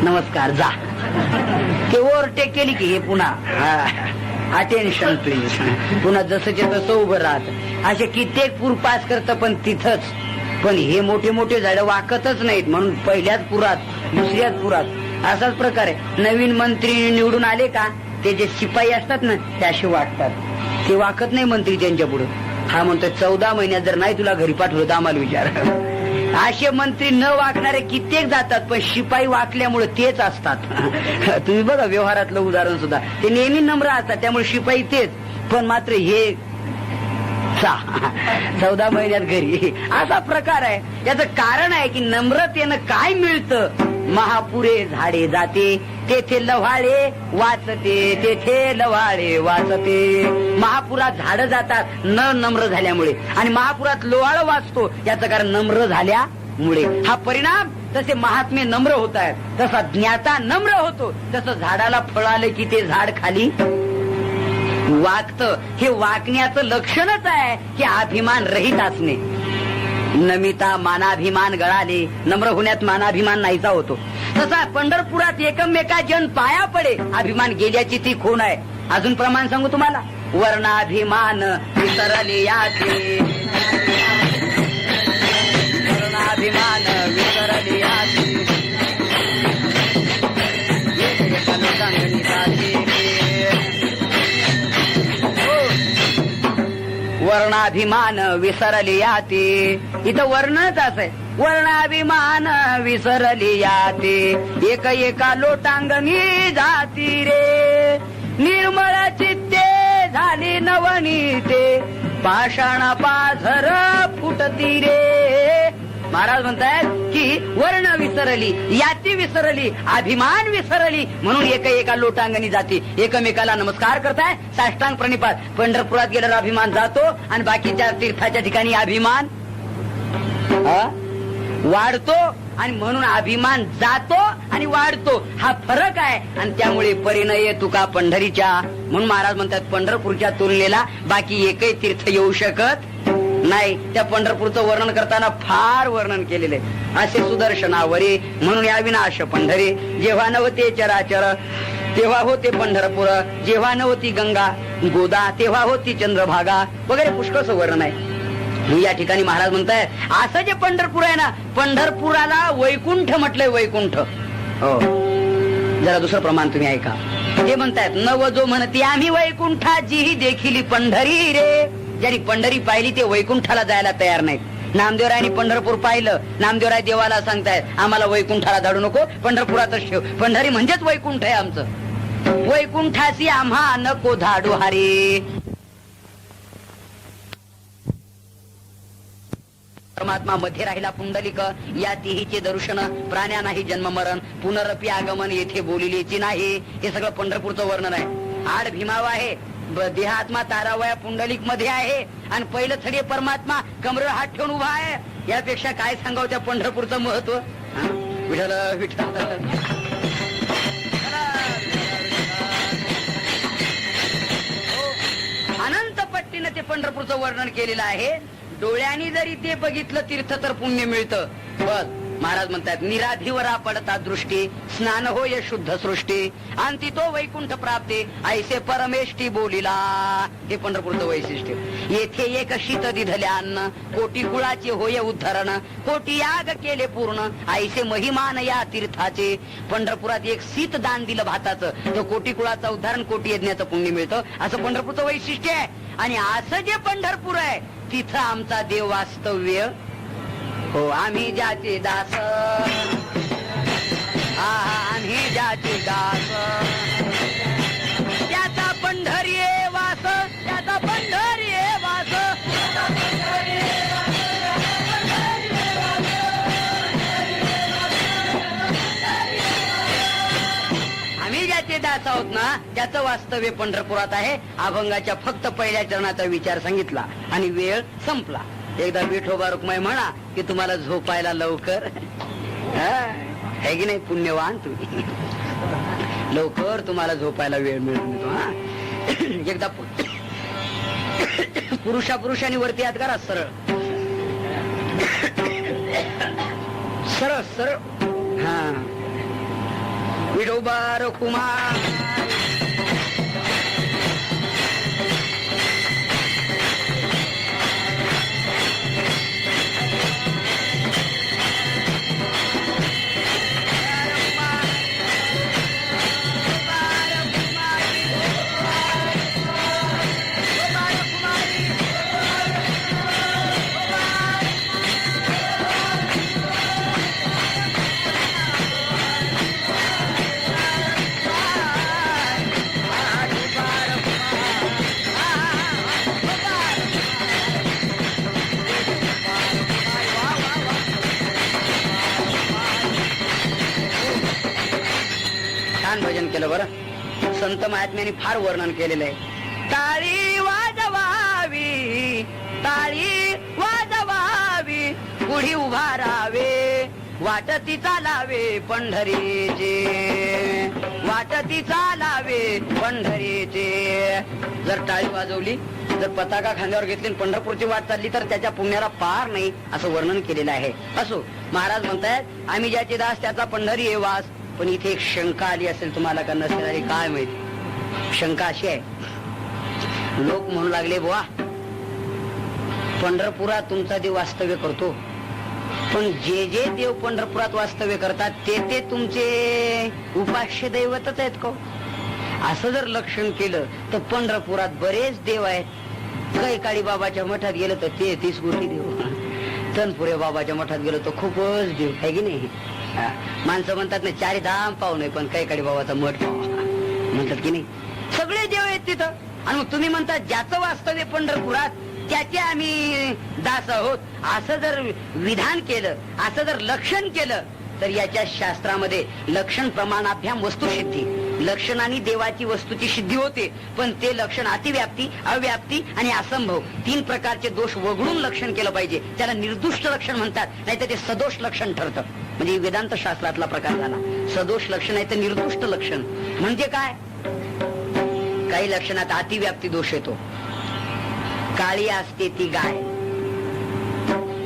S1: नमस्कार जा, ते ओव्हरटेक केली की हे पुन्हा अटेन्शन प्लीज, पुन्हा जसंचे तसं उभं राहत. असे कित्येक पूर पास करतं पण तिथंच. पण हे मोठे मोठे झाडं वाकतच नाहीत म्हणून पहिल्याच पुरात दुसऱ्याच पुरात असाच प्रकार आहे. नवीन मंत्री निवडून आले का ते जे शिपाई असतात ना ते असे वाटतात, ते वाकत नाही मंत्री त्यांच्या पुढे. हा म्हणतोय 14 महिन्यात जर नाही तुला घरी पाठवलं तर आम्हाला विचार. असे मंत्री न वाकणारे कित्येक जातात, पण शिपाई वाकल्यामुळे तेच असतात. तुम्ही बघा व्यवहारातलं उदाहरण सुद्धा, ते नेहमी नम्र असतात त्यामुळे शिपाई तेच, पण मात्र हे 14 महिन्यात घरी, असा प्रकार आहे. याचं कारण आहे की नम्रतेनं काय मिळतं. महापुरे झाडे जाते तेथे लव्हाळे वाचते, तेथे लव्हाळे वाचते. महापुरात झाडं जातात न नम्र झाल्यामुळे, आणि महापुरात लोहाळ वाचतो याचं कारण नम्र झाल्यामुळे. हा परिणाम. तसे महात्मे नम्र होत आहेत, तसा ज्ञाता नम्र होतो. तसं झाडाला फळ आलं की ते झाड खाली वागत. हे वागण्याचं लक्षणच आहे की अभिमान रहित असणे. नमिता मानाभिमान गळाले, नम्र होण्यात मानाभिमान नाहीचा होतो. तसा पंढरपुरात एकमेका जन पाया पडे, अभिमान गेल्याची ती खूण आहे. अजून प्रमाण सांगू तुम्हाला. वर्णाभिमान विसरले याचे, वर्णाभिमान विसरले याचे, वर्णाभिमान विसरले याते. इथं वर्णच असं, वर्णाभिमान विसरले याते. एक एका लोटांगणी जाती रे, निर्मळ चित्ते झाली नवनीते, पाषाण पाझर फुटती रे. महाराज म्हणतायत की वर्ण विसरली, याती विसरली, अभिमान विसरली, म्हणून एका लोटांगणी जाती. एकमेकाला नमस्कार करताय, साष्टांग प्रणिपात. पंढरपुरात गेल्यावर अभिमान जातो आणि बाकीच्या तीर्थाच्या ठिकाणी अभिमान वाढतो, आणि म्हणून अभिमान जातो आणि वाढतो. हा फरक आहे, आणि त्यामुळे परिणय तुका पंढरीच्या. म्हणून महाराज म्हणतात पंढरपूरच्या तुलनेला बाकी एकही तीर्थ येऊ शकत नाही. त्या पंढरपूरचं वर्णन करताना फार वर्णन केलेले. असे सुदर्शनावरी म्हणून या विनाश पंढरी, जेव्हा नव्हते चराचर तेव्हा होते पंढरपूर, जेव्हा नव्हती गंगा गोदा तेव्हा होती चंद्रभागा, वगैरे पुष्कळच वर्णन आहे. या ठिकाणी महाराज म्हणताय असं जे पंढरपूर आहे ना, पंढरपुराला वैकुंठ म्हटलंय. वैकुंठ. हो, जरा दुसरं प्रमाण तुम्ही ऐका. ते म्हणतायत नव जो म्हणते आम्ही वैकुंठाचीही देखील पंढरी रे. ज्यांनी पंढरी पाहिली ते वैकुंठाला जायला तयार नाहीत. नामदेवरायांनी पंढरपूर पाहिलं. नामदेवराय देवाला सांगतायत आम्हाला वैकुंठाला धाडू नको, पंढरपुरातच ठेव. पंढरी म्हणजेच वैकुंठ आहे आमचं. वैकुंठाची आम्हा नको धाडू हरी. परमात्मा मध्ये राहिला पुंडलिक, या तिहीचे दर्शन प्राण्या नाही जन्म मरण, पुनरपी आगमन येथे बोलिलेची नाही. हे सगळं पंढरपूरचं वर्णन आहे. आड भीमाव आहे, देहात्मा तारावया पुंडलिक मध्ये आहे, आणि पहिलं थडी परमात्मा कमरेवर हात ठेवून उभा आहे. यापेक्षा काय सांगावं त्या पंढरपूरचं महत्व. विठ्ठल विठ्ठल. अनंत पट्टीनं ते पंढरपूरचं वर्णन केलेलं आहे. डोळ्यांनी जरी ते बघितलं तीर्थ तर पुण्य मिळतं. बस महाराज म्हणतात निराधीवरा पडता दृष्टी, स्नान होय शुद्ध सृष्टी, अंती तो वैकुंठ प्राप्ती, ऐसे परमेष्टी बोलिला. हे पंढरपूरचं वैशिष्ट्य. येथे एक शीत दिधल्या अन्न, कोटी कुळाचे होय उद्धरण, कोटी याग केले पूर्ण, ऐसे महिमान या तीर्थाचे. पंढरपुरात एक शीत दान दिलं भाताचं, तर कोटी कुळाचं उद्धारण, कोटी यज्ञाचं पुण्य मिळतं. असं पंढरपूरचं वैशिष्ट्य आहे. आणि असं जे पंढरपूर आहे तिथं आमचा देव वास्तव्य. हो, आम्ही ज्याचे दास, आम्ही ज्याचे दास, त्याचा पंढरी वास, त्याचा पंढरी वास. आम्ही ज्याचे दास आहोत ना, त्याचं वास्तव्य पंढरपुरात आहे. अभंगाच्या फक्त पहिल्या चरणाचा विचार सांगितला आणि वेळ संपला. एकदा विठोबा रुक्माई म्हणा की तुम्हाला झोपायला लवकर आहे की नाही. पुण्यवान तुम्ही, लवकर तुम्हाला झोपायला वेळ मिळून येतो. एकदा पुरुषांनी वरती हात करा, सरळ सरळ सरळ. हा, विठोबा रुक्माई. संत महात्म्यांनी फार वर्णन केलेलं आहे. टाळी वाजवावी, टाळी वाजवावी, पुढी उभा राहावे, वाटती चालावे पंढरीचे, वाटती चालावे पंढरीचे. जर टाळी वाजवली, जर पताका खांद्यावर घेतली, पंढरपूरची वाट चालली, तर त्याच्या पुण्याला पार नाही असं वर्णन केलेलं आहे. असो, महाराज म्हणतायत आम्ही ज्याचे दास त्याचा पंढरी हे वास. पण इथे एक शंका आली असेल तुम्हाला का नसेल आली काय माहिती. शंका अशी आहे, लोक म्हणू लागले बुवा पंढरपुरात तुमचा देव वास्तव्य करतो, पण जे जे देव पंढरपुरात वास्तव्य करतात ते ते तुमचे उपास्य दैवतच आहेत का? असं जर लक्षण केलं तर पंढरपुरात बरेच देव आहेत. कैकाडी बाबाच्या मठात गेलं तर 33 कोटी देव, तनपुरे बाबाच्या मठात गेलो तर खूपच देव आहे की नाही. माणसं म्हणतात ना चारी धाम पाहू नये पण कैकाडी बाबाचा मठ पाहू म्हणतात की नाही. सगळे देव आहेत तिथं. आणि मग तुम्ही म्हणता ज्याचं वास्तव्य पंढरपुरात त्याचे आम्ही दास आहोत, असं जर विधान केलं, असं जर लक्षण केलं, तर याच्या शास्त्रामध्ये लक्षण प्रमाणाभ्याम वस्तुसिद्धी, लक्षणाने देवाची वस्तूची सिद्धी होते. पण ते लक्षण अतिव्याप्ती, अव्याप्ती आणि असंभव 3 प्रकारचे दोष वगळून लक्षण केलं पाहिजे. त्याला निर्दुष्ट लक्षण म्हणतात, नाही तर ते सदोष लक्षण ठरतं. म्हणजे वेदांत शास्त्रातला प्रकार झाला. सदोष लक्षण आहे तर निर्दुष्ट लक्षण म्हणजे काय? काही लक्षणात अतिव्याप्ती दोष येतो. काळी असते ती गाय,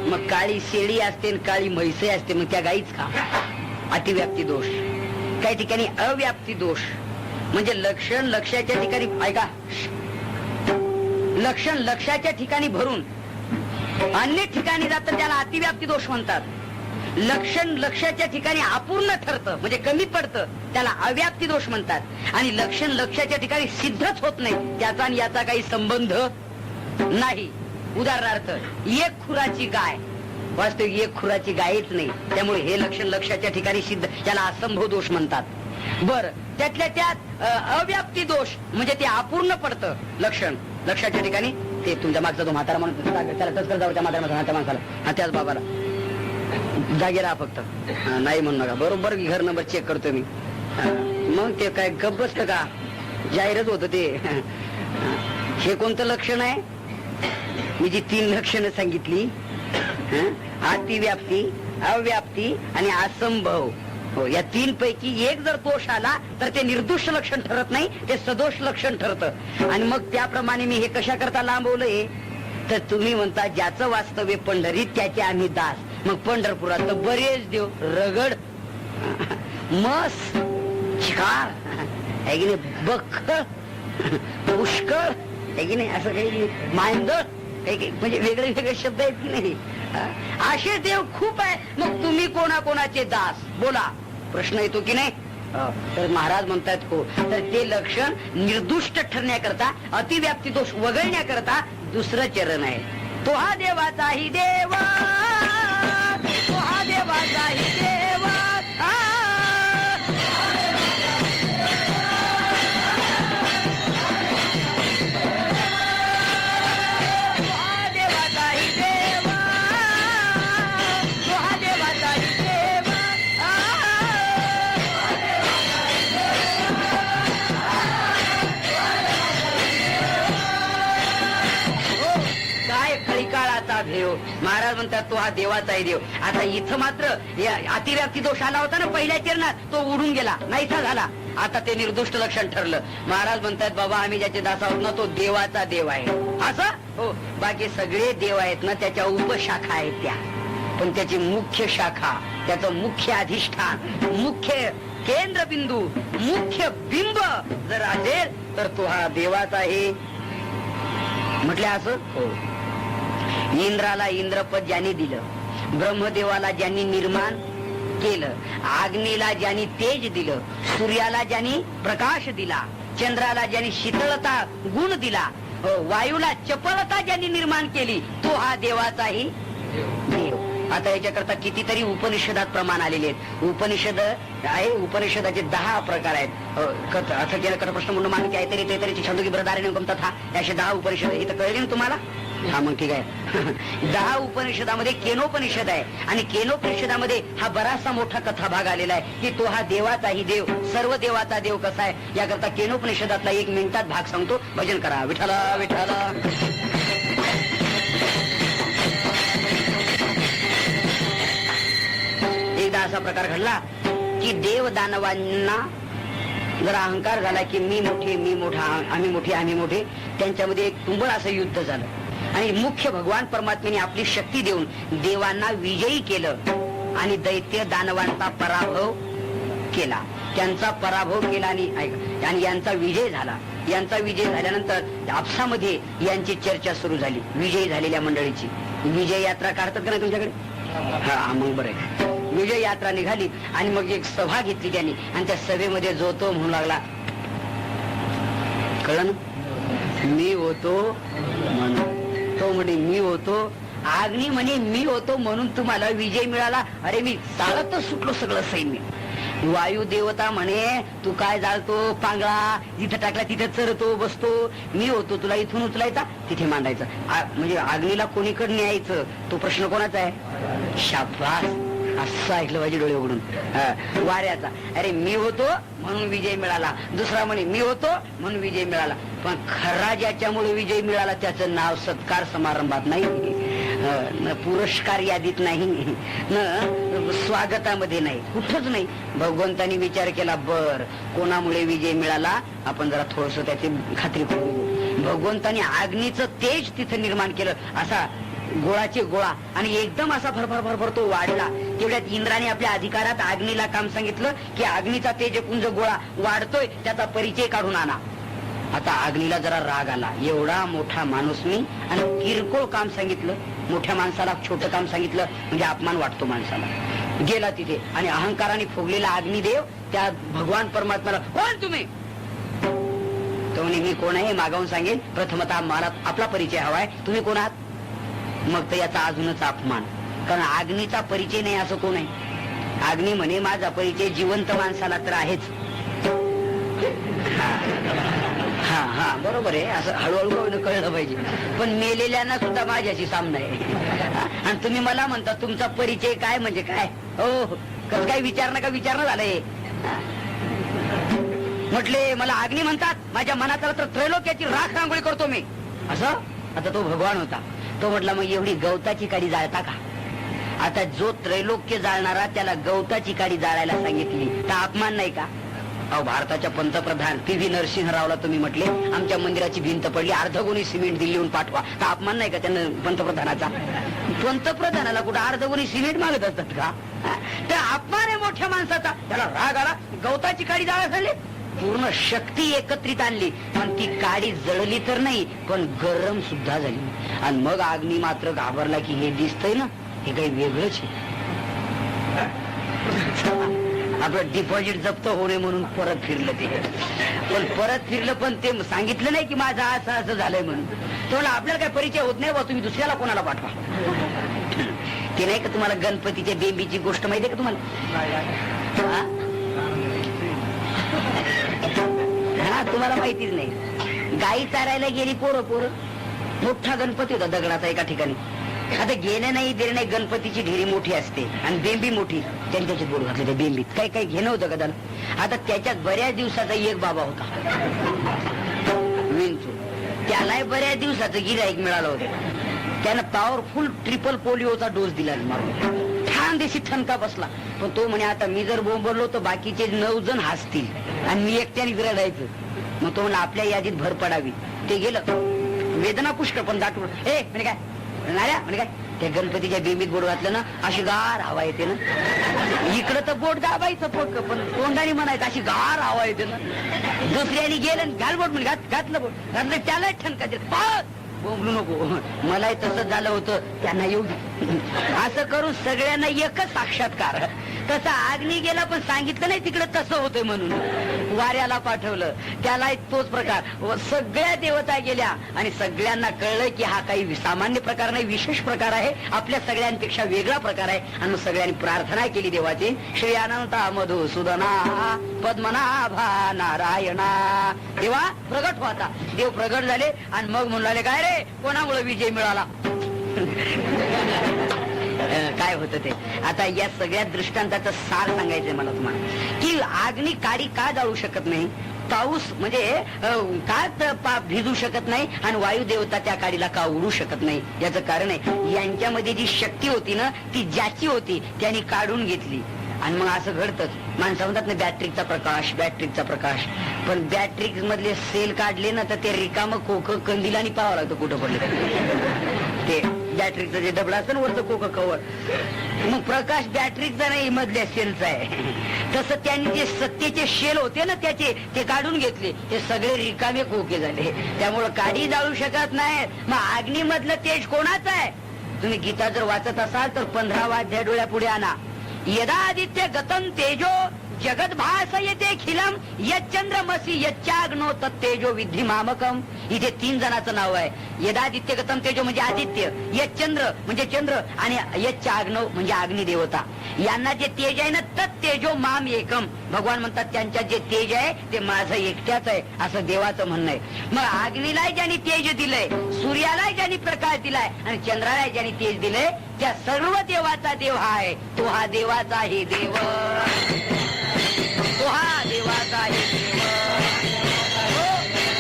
S1: मग काळी शेळी असते आणि काळी म्हैस असते, मग त्या गाईच का? अतिव्याप्ती दोष. काही ठिकाणी अव्याप्ती दोष म्हणजे लक्षण लक्षाच्या ठिकाणी, ऐका, लक्षण लक्षाच्या ठिकाणी भरून अन्य ठिकाणी जातं त्याला अतिव्याप्ती दोष म्हणतात. लक्षण लक्षाच्या ठिकाणी अपूर्ण ठरतं म्हणजे कमी पडतं त्याला अव्याप्ती दोष म्हणतात. आणि लक्षण लक्षाच्या ठिकाणी सिद्धच होत नाही, त्याचा आणि याचा काही संबंध नाही. उदाहरणार्थ एक खुराची गाय, वास्तविक एक खुराची गायच नाही, त्यामुळे हे लक्षण लक्षाच्या ठिकाणी सिद्ध, त्याला असंभव दोष म्हणतात. बर, त्यातल्या त्यात अव्याप्ती दोष म्हणजे ते अपूर्ण पडतं लक्षण लक्षाच्या ठिकाणी. ते तुमच्या मागचा तो म्हातारा म्हणून त्याला तस्कर जाऊ, त्या म्हातारा त्या माणसाला, हा त्याच बाबाला जागे राहा फक्त, नाही म्हणू नका. बरोबर घर नंबर चेक करतो मी. मग ते काय गप बसतं का? जाहीरच होत ते. हे कोणतं लक्षण आहे? मी जी 3 लक्षणं सांगितली, अतिव्याप्ती, अव्याप्ती आणि असंभव, हो, या 3 पैकी एक जर दोष आला तर ते निर्दोष लक्षण ठरत नाही, ते सदोष लक्षण ठरतं. आणि मग त्याप्रमाणे मी हे कशा करता लांबवलंय तर तुम्ही म्हणता ज्याचं वास्तव्य पंढरीत त्याचे आम्ही दास. मग पंढरपुरात तर बरेच देव, रगड, मस, चिकार आहे की नाही, बक्कळ, पुष्कळ आहे की नाही, असं काही मांदळ, काही म्हणजे वेगळे वेगळे शब्द आहेत की नाही, असे देव खूप आहे. मग तुम्ही कोणाकोणाचे दास बोला, प्रश्न येतो की नाही. तर महाराज म्हणतात हो, तर ते लक्षण निर्दुष्ट ठरण्याकरता, अतिव्याप्ती दोष वगळण्याकरता दुसरं चरण आहे. तो हा देवाचाही देवा, तो हा देवाचाही देवा, देव. महाराज म्हणतात तो हा देवाचाही देव. आता इथं मात्र अतिव्याप्ती दोष आला होता ना पहिल्या चरणात, तो उडून गेला, नाहीसा झाला. आता ते निर्दुष्ट लक्षण ठरलं. महाराज म्हणतात बाबा आम्ही ज्याचे दास आहोत ना तो देवाचा देव आहे. असं हो, बाकी सगळे देव आहेत ना त्याच्या उपशाखा आहेत त्या, पण त्याची मुख्य शाखा, त्याचं मुख्य अधिष्ठान, मुख्य केंद्रबिंदू, मुख्य बिंब जर असेल तर तो हा देवाचा आहे म्हटलं. असं हो, इंद्राला इंद्रपद ज्यांनी दिलं, ब्रह्मदेवाला ज्यांनी निर्माण केलं, अग्नीला ज्यांनी तेज दिलं, सूर्याला ज्यांनी प्रकाश दिला, चंद्राला ज्यांनी शीतलता गुण दिला, वायूला चपलता ज्यांनी निर्माण केली, तो हा देवाचाही देव. आता याच्याकरता कितीतरी उपनिषदात प्रमाण आलेले आहेत. उपनिषद आहे, उपनिषदाचे 10 प्रकार आहेत. अथ केलं प्रश्न म्हणून मागितले आहे तरी ते तरी छंदोगी ब्रदारण्यकम तथा, असे 10 उपनिषद इथं कळले ना तुम्हाला. हा मग ठीक आहे. 10 उपनिषदामध्ये केनोपनिषद आहे आणि केनोपनिषदामध्ये हा बराचसा मोठा कथा भाग आलेला आहे की तो हा देवाचाही देव, सर्व देवाचा देव कसा आहे याकरता केनोपनिषदातला 1 मिनिटात भाग सांगतो. भजन करा विठाला विठाला. एकदा असा प्रकार घडला की देव दानवांना जरा अहंकार झाला की मी मोठे, मी मोठा, आम्ही मोठे, आम्ही मोठे. त्यांच्यामध्ये एक तुंबळ असं युद्ध झालं आणि मुख्य भगवान परमात्म्याने आपली शक्ती देऊन देवांना विजयी केलं आणि दैत्य दानवांचा पराभव केला. त्यांचा पराभव केला आणि यांचा विजय झाला. यांचा विजय झाल्यानंतर आपसामध्ये यांची चर्चा सुरू झाली. विजयी झालेल्या मंडळीची विजय यात्रा काढतात का नाही तुमच्याकडे? हा मग बरं. विजय यात्रा निघाली आणि मग एक सभा घेतली त्यांनी आणि त्या सभेमध्ये जो तो म्हणू लागला, कळलं ना, मी होतो म्हणून. तो म्हणे मी होतो. अग्नी म्हणे मी होतो म्हणून तुम्हाला विजय मिळाला. अरे मी चालतच सुटलो सगळं सैन्य. वायू देवता म्हणे तू काय जाळतो पांगळा, जिथं टाकला तिथे चरतो बसतो. मी होतो तुला इथून उचलायचा तिथे मांडायचं. म्हणजे अग्नीला कोणीकडे न्यायचं तो प्रश्न कोणाचा आहे? शाबास, असं ऐकलं पाहिजे डोळे उघडून. वाऱ्याचा अरे मी होतो म्हणून विजय मिळाला. दुसरा म्हणे मी होतो म्हणून विजय मिळाला. पण खरा ज्याच्यामुळे विजय मिळाला त्याचं नाव सत्कार समारंभात नाही, न पुरस्कार यादीत नाही, न स्वागतामध्ये नाही, कुठंच नाही. भगवंतानी विचार केला, बर कोणामुळे विजय मिळाला आपण जरा थोडस त्याची खात्री करू. भगवंतानी अग्नीचं तेज तिथं निर्माण केलं. असा गोळाचे गोळा आणि एकदम असा भरभर भरभर तो वाढला. तेवढ्यात इंद्राने आपल्या अधिकारात अग्नीला काम सांगितलं की अग्नीचा तेजपुंज गोळा वाढतोय त्याचा परिचय काढून आणा. आता अग्नीला जरा राग आला, एवढा मोठा माणूस मी आणि किरकोळ काम सांगितलं. मोठ्या माणसाला छोटं काम सांगितलं म्हणजे अपमान वाटतो माणसाला. गेला तिथे आणि अहंकाराने फुगलेला अग्निदेव त्या भगवान परमात्म्याला, कोण तुम्ही? तो म्हणे मी कोण आहे मागावून सांगेन. प्रथमतः मला आपला परिचय हवाय, तुम्ही कोण आहात? मग तर याचा अजूनच अपमान, कारण अग्नीचा परिचय नाही असं कोण आहे? अग्नी म्हणे माझा परिचय जिवंत माणसाला तर आहेच. हा हा बरोबर आहे, असं हळूहळू कळलं पाहिजे. पण मेलेल्यांना सुद्धा माझ्याशी सामना आहे. आणि तुम्ही मला म्हणता तुमचा परिचय काय म्हणजे काय? हो कसं काय विचारणं झालंय. म्हटले मला अग्नी म्हणतात, माझ्या मनात तर त्रैलोक्याची राख रांगोळी करतो मी असं. आता तो भगवान होता. तो म्हटला मग एवढी गवताची काडी जाळता का? आता जो त्रैलोक्य जाळणारा त्याला गवताची काडी जाळायला सांगितली तर अपमान नाही का? अहो भारताच्या पंतप्रधान PV नरसिंहरावला तुम्ही म्हटले आमच्या मंदिराची भिंत पडली, अर्धगुणी सिमेंट दिल्ली येऊन पाठवा, तर अपमान नाही का त्यांना पंतप्रधानाचा? पंतप्रधानाला कुठं अर्धगुणी सिमेंट मागत असतात का? तर अपमान आहे मोठ्या माणसाचा. त्याला राग आला, गवताची काडी जाळा झाली, पूर्ण शक्ती एकत्रित आणली पण ती काडी जळली तर नाही पण गरम सुद्धा झाली. आणि मग अग्नी मात्र घाबरला की हे दिसतंय ना हे काही वेगळंच आहे. आपलं डिपॉझिट जप्त होणे म्हणून परत फिरलं ते. पण परत फिरलं पण ते सांगितलं नाही की माझं असं असं झालंय म्हणून. तुम्हाला आपल्याला काय परिचय होत नाही बा, तुम्ही दुसऱ्याला कोणाला पाठवा. ते नाही का तुम्हाला गणपतीच्या बेंबीची गोष्ट माहिती आहे का तुम्हाला? हा तुम्हाला माहितीच नाही. गाई चारायला गेली पोरं, मोठा गणपती होता दगडाचा एका ठिकाणी. आता घेणं नाही देणं नाही, गणपतीची ढेरी मोठी असते आणि बेंबी मोठी, त्यांच्याची बोर घातले त्या बेंबीत काही काही घेणं होतं का त्याला. आता त्याच्यात बऱ्याच दिवसाचा एक बाबा होता विंचू, त्यालाही बऱ्याच दिवसाचं गिऱ्हाईक मिळालं होतं. त्यानं पॉवरफुल ट्रिपल पोलिओचा डोस दिला मारून, छान देशी ठणका बसला. पण तो म्हणे आता मी जर बोंबरलो तर बाकीचे 9 जण हसतील आणि मी एकट्याने विरडायचं. मग तो म्हणला आपल्या यादीत भर पडावी. ते गेलं, वेदना पुष्कळ पण दाटून म्हणजे काय नाऱ्या म्हणजे काय, त्या गणपतीच्या बेंबीत बोट घातलं ना अशी गार हवा येते ना. इकडं तर बोट दाबायचं पोट पण तोंडाने म्हणायचं अशी गार हवा येते ना. दुसऱ्याने गेलं घाल बोट म्हणजे घातलं बोट घातलं त्याला ठणका दिला, बोंबलू नको. मलाही तसंच झालं होतं, त्यांना येऊ असं करून सगळ्यांना एकच साक्षात्कार. तसा अग्नी गेला पण सांगितलं नाही तिकडे तसं होतंय म्हणून. वाऱ्याला पाठवलं त्याला तोच प्रकार. सगळ्या देवता गेल्या आणि सगळ्यांना कळलं की हा काही सामान्य प्रकार नाही, विशेष प्रकार आहे, आपल्या सगळ्यांपेक्षा वेगळा प्रकार आहे. आणि मग सगळ्यांनी प्रार्थना केली देवाची. श्री अनंता मधुसूदना पद्मनाभा नारायणा. देवा प्रगट व्हाता. देव प्रगट झाले आणि मग म्हणाले काय रे कोणामुळे विजय मिळाला. काय होतं ते. आता या सगळ्या दृष्टांताचं सार सांगायचंय मला तुम्हाला की अग्नी काडी का जाळू शकत नाही, पाऊस म्हणजे का भिजू शकत नाही आणि वायू देवता त्या काडीला का उडू शकत नाही. याचं कारण आहे यांच्यामध्ये जी शक्ती होती ना ती ज्याची होती त्यांनी काढून घेतली. आणि मग असं घडतंच. माणसं म्हणतात ना बॅटरीचा प्रकाश, बॅटरीचा प्रकाश. पण बॅटरी मधले सेल काढले ना तर ते रिकामं खोकं कंदिलानी पाहावं लागतं कुठं पडले ते. बॅटरीचं जे डबडा असतं ना वरचं कोकं कवर, मग प्रकाश बॅटरीचा नाही मधल्या सेलचा आहे. तसं त्यांनी जे सत्तेचे शेल होते ना त्याचे ते काढून घेतले. ते सगळे रिकामे खोके झाले. त्यामुळं काडी जाळू शकत नाही. मग अग्नीमधलं तेज कोणाचं आहे. तुम्ही गीता जर वाचत असाल तर 15वा अध्याय डोळ्या पुढे आणा. यदा आदित्य गतम तेजो जगत भास येते खिलम यच्चंद्रमसी यच्चाग्नो तत्तेजो विद्धी मामकम. इथे 3 जणांचं नाव आहे. यदादित्य गतम तेजो म्हणजे आदित्य, यच्चंद्र म्हणजे चंद्र आणि यच्चाग्नो म्हणजे अग्नी देवता. यांना जे तेज आहे ना तत्तेजो माम एकम. भगवान म्हणतात त्यांच्यात जे तेज आहे ते माझं एकट्याच आहे असं देवाचं म्हणणं आहे. मग अग्नीला ज्यांनी तेज दिलंय, सूर्याला ज्यांनी प्रकाश दिलाय आणि चंद्राला ज्यांनी तेज दिलंय त्या सर्व देवाचा देव हा आहे. तो हा देवाचा हे देव, तो हा देवाचा हे देव.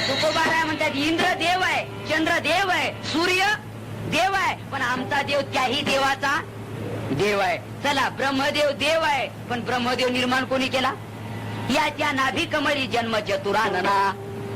S1: तुकोबाराय म्हणतात इंद्र देव आहे, चंद्र देव आहे, सूर्य देव आहे, पण आमचा देव त्याही देवाचा देव आहे. चला ब्रह्मदेव देव आहे पण ब्रह्मदेव निर्माण कोणी केला. याच्या नाभी कमळी जन्म चतुरानना,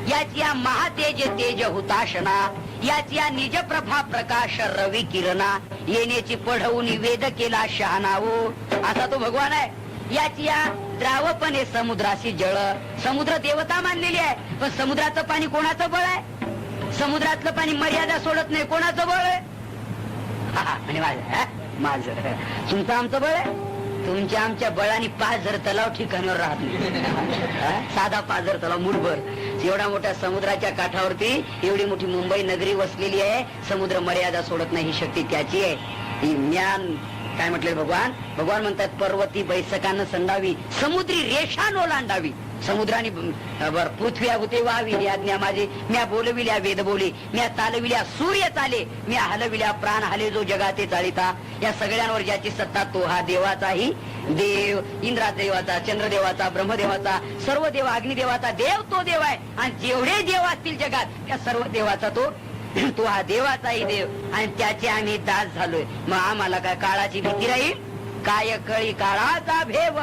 S1: याच्या महातेज तेज हुताशना, याच्या निज प्रभा प्रकाश रवी किरणा, येण्याची पढवून वेद केला शहाणावो. असा तो भगवान आहे. याची या द्रावपणे समुद्राशी जळ. समुद्र देवता मानलेली आहे पण समुद्राचं पाणी कोणाचं बळ आहे. समुद्रातलं पाणी मर्यादा सोडत नाही. कोणाचं बळ आहे. आणि माझं तुमचं आमचं बळ आहे. तुमच्या आमच्या बळाने 5,000 तलाव ठिकाणावर राहत नाही. साधा 5,000 तलाव मुठभर. एवढ्या मोठ्या समुद्राच्या काठावरती एवढी मोठी मुंबई नगरी वसलेली आहे. समुद्र मर्यादा सोडत नाही. ही शक्ती त्याची आहे. ही ज्ञान काय म्हटले भगवान. भगवान म्हणतात पर्वती बैसकानं संडावी, समुद्री रेषान ओलांडावी. समुद्राने पृथ्वी होते व्हावी ही आज्ञा माझी. म्या बोलविल्या वेद बोले, म्या चालविल्या सूर्य चाले, म्या हलविल्या प्राण हले जो जगाते चालिता. या सगळ्यांवर ज्याची सत्ता तो हा देवाचाही देव. इंद्रा देवाचा, चंद्रदेवाचा, ब्रह्मदेवाचा, सर्व देव, अग्निदेवाचा देव तो देव आहे. आणि जेवढे देव असतील जगात त्या सर्व देवाचा तो हा देवाचाही देव. आणि त्याचे आम्ही दास झालोय. मग आम्हाला काय काळाची भीती राहील. काय कळी काळाचा भेव,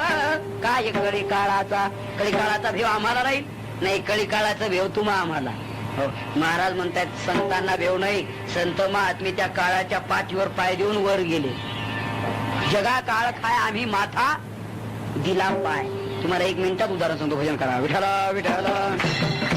S1: काय कळी काळाचा. कळी काळाचा भेव आम्हाला राहील नाही. कळी काळाचा भेव तुम्हा आम्हाला. हो महाराज म्हणतात संतांना भेव नाही. संत महात्मे त्या काळाच्या पाठीवर पाय देऊन वर गेले. जगा काळ खाय आम्ही माथा दिला पाय. तुम्हाला 1 मिनिटात उदाहरण सांगतो. भजन करा विठ्ठला विठ्ठला.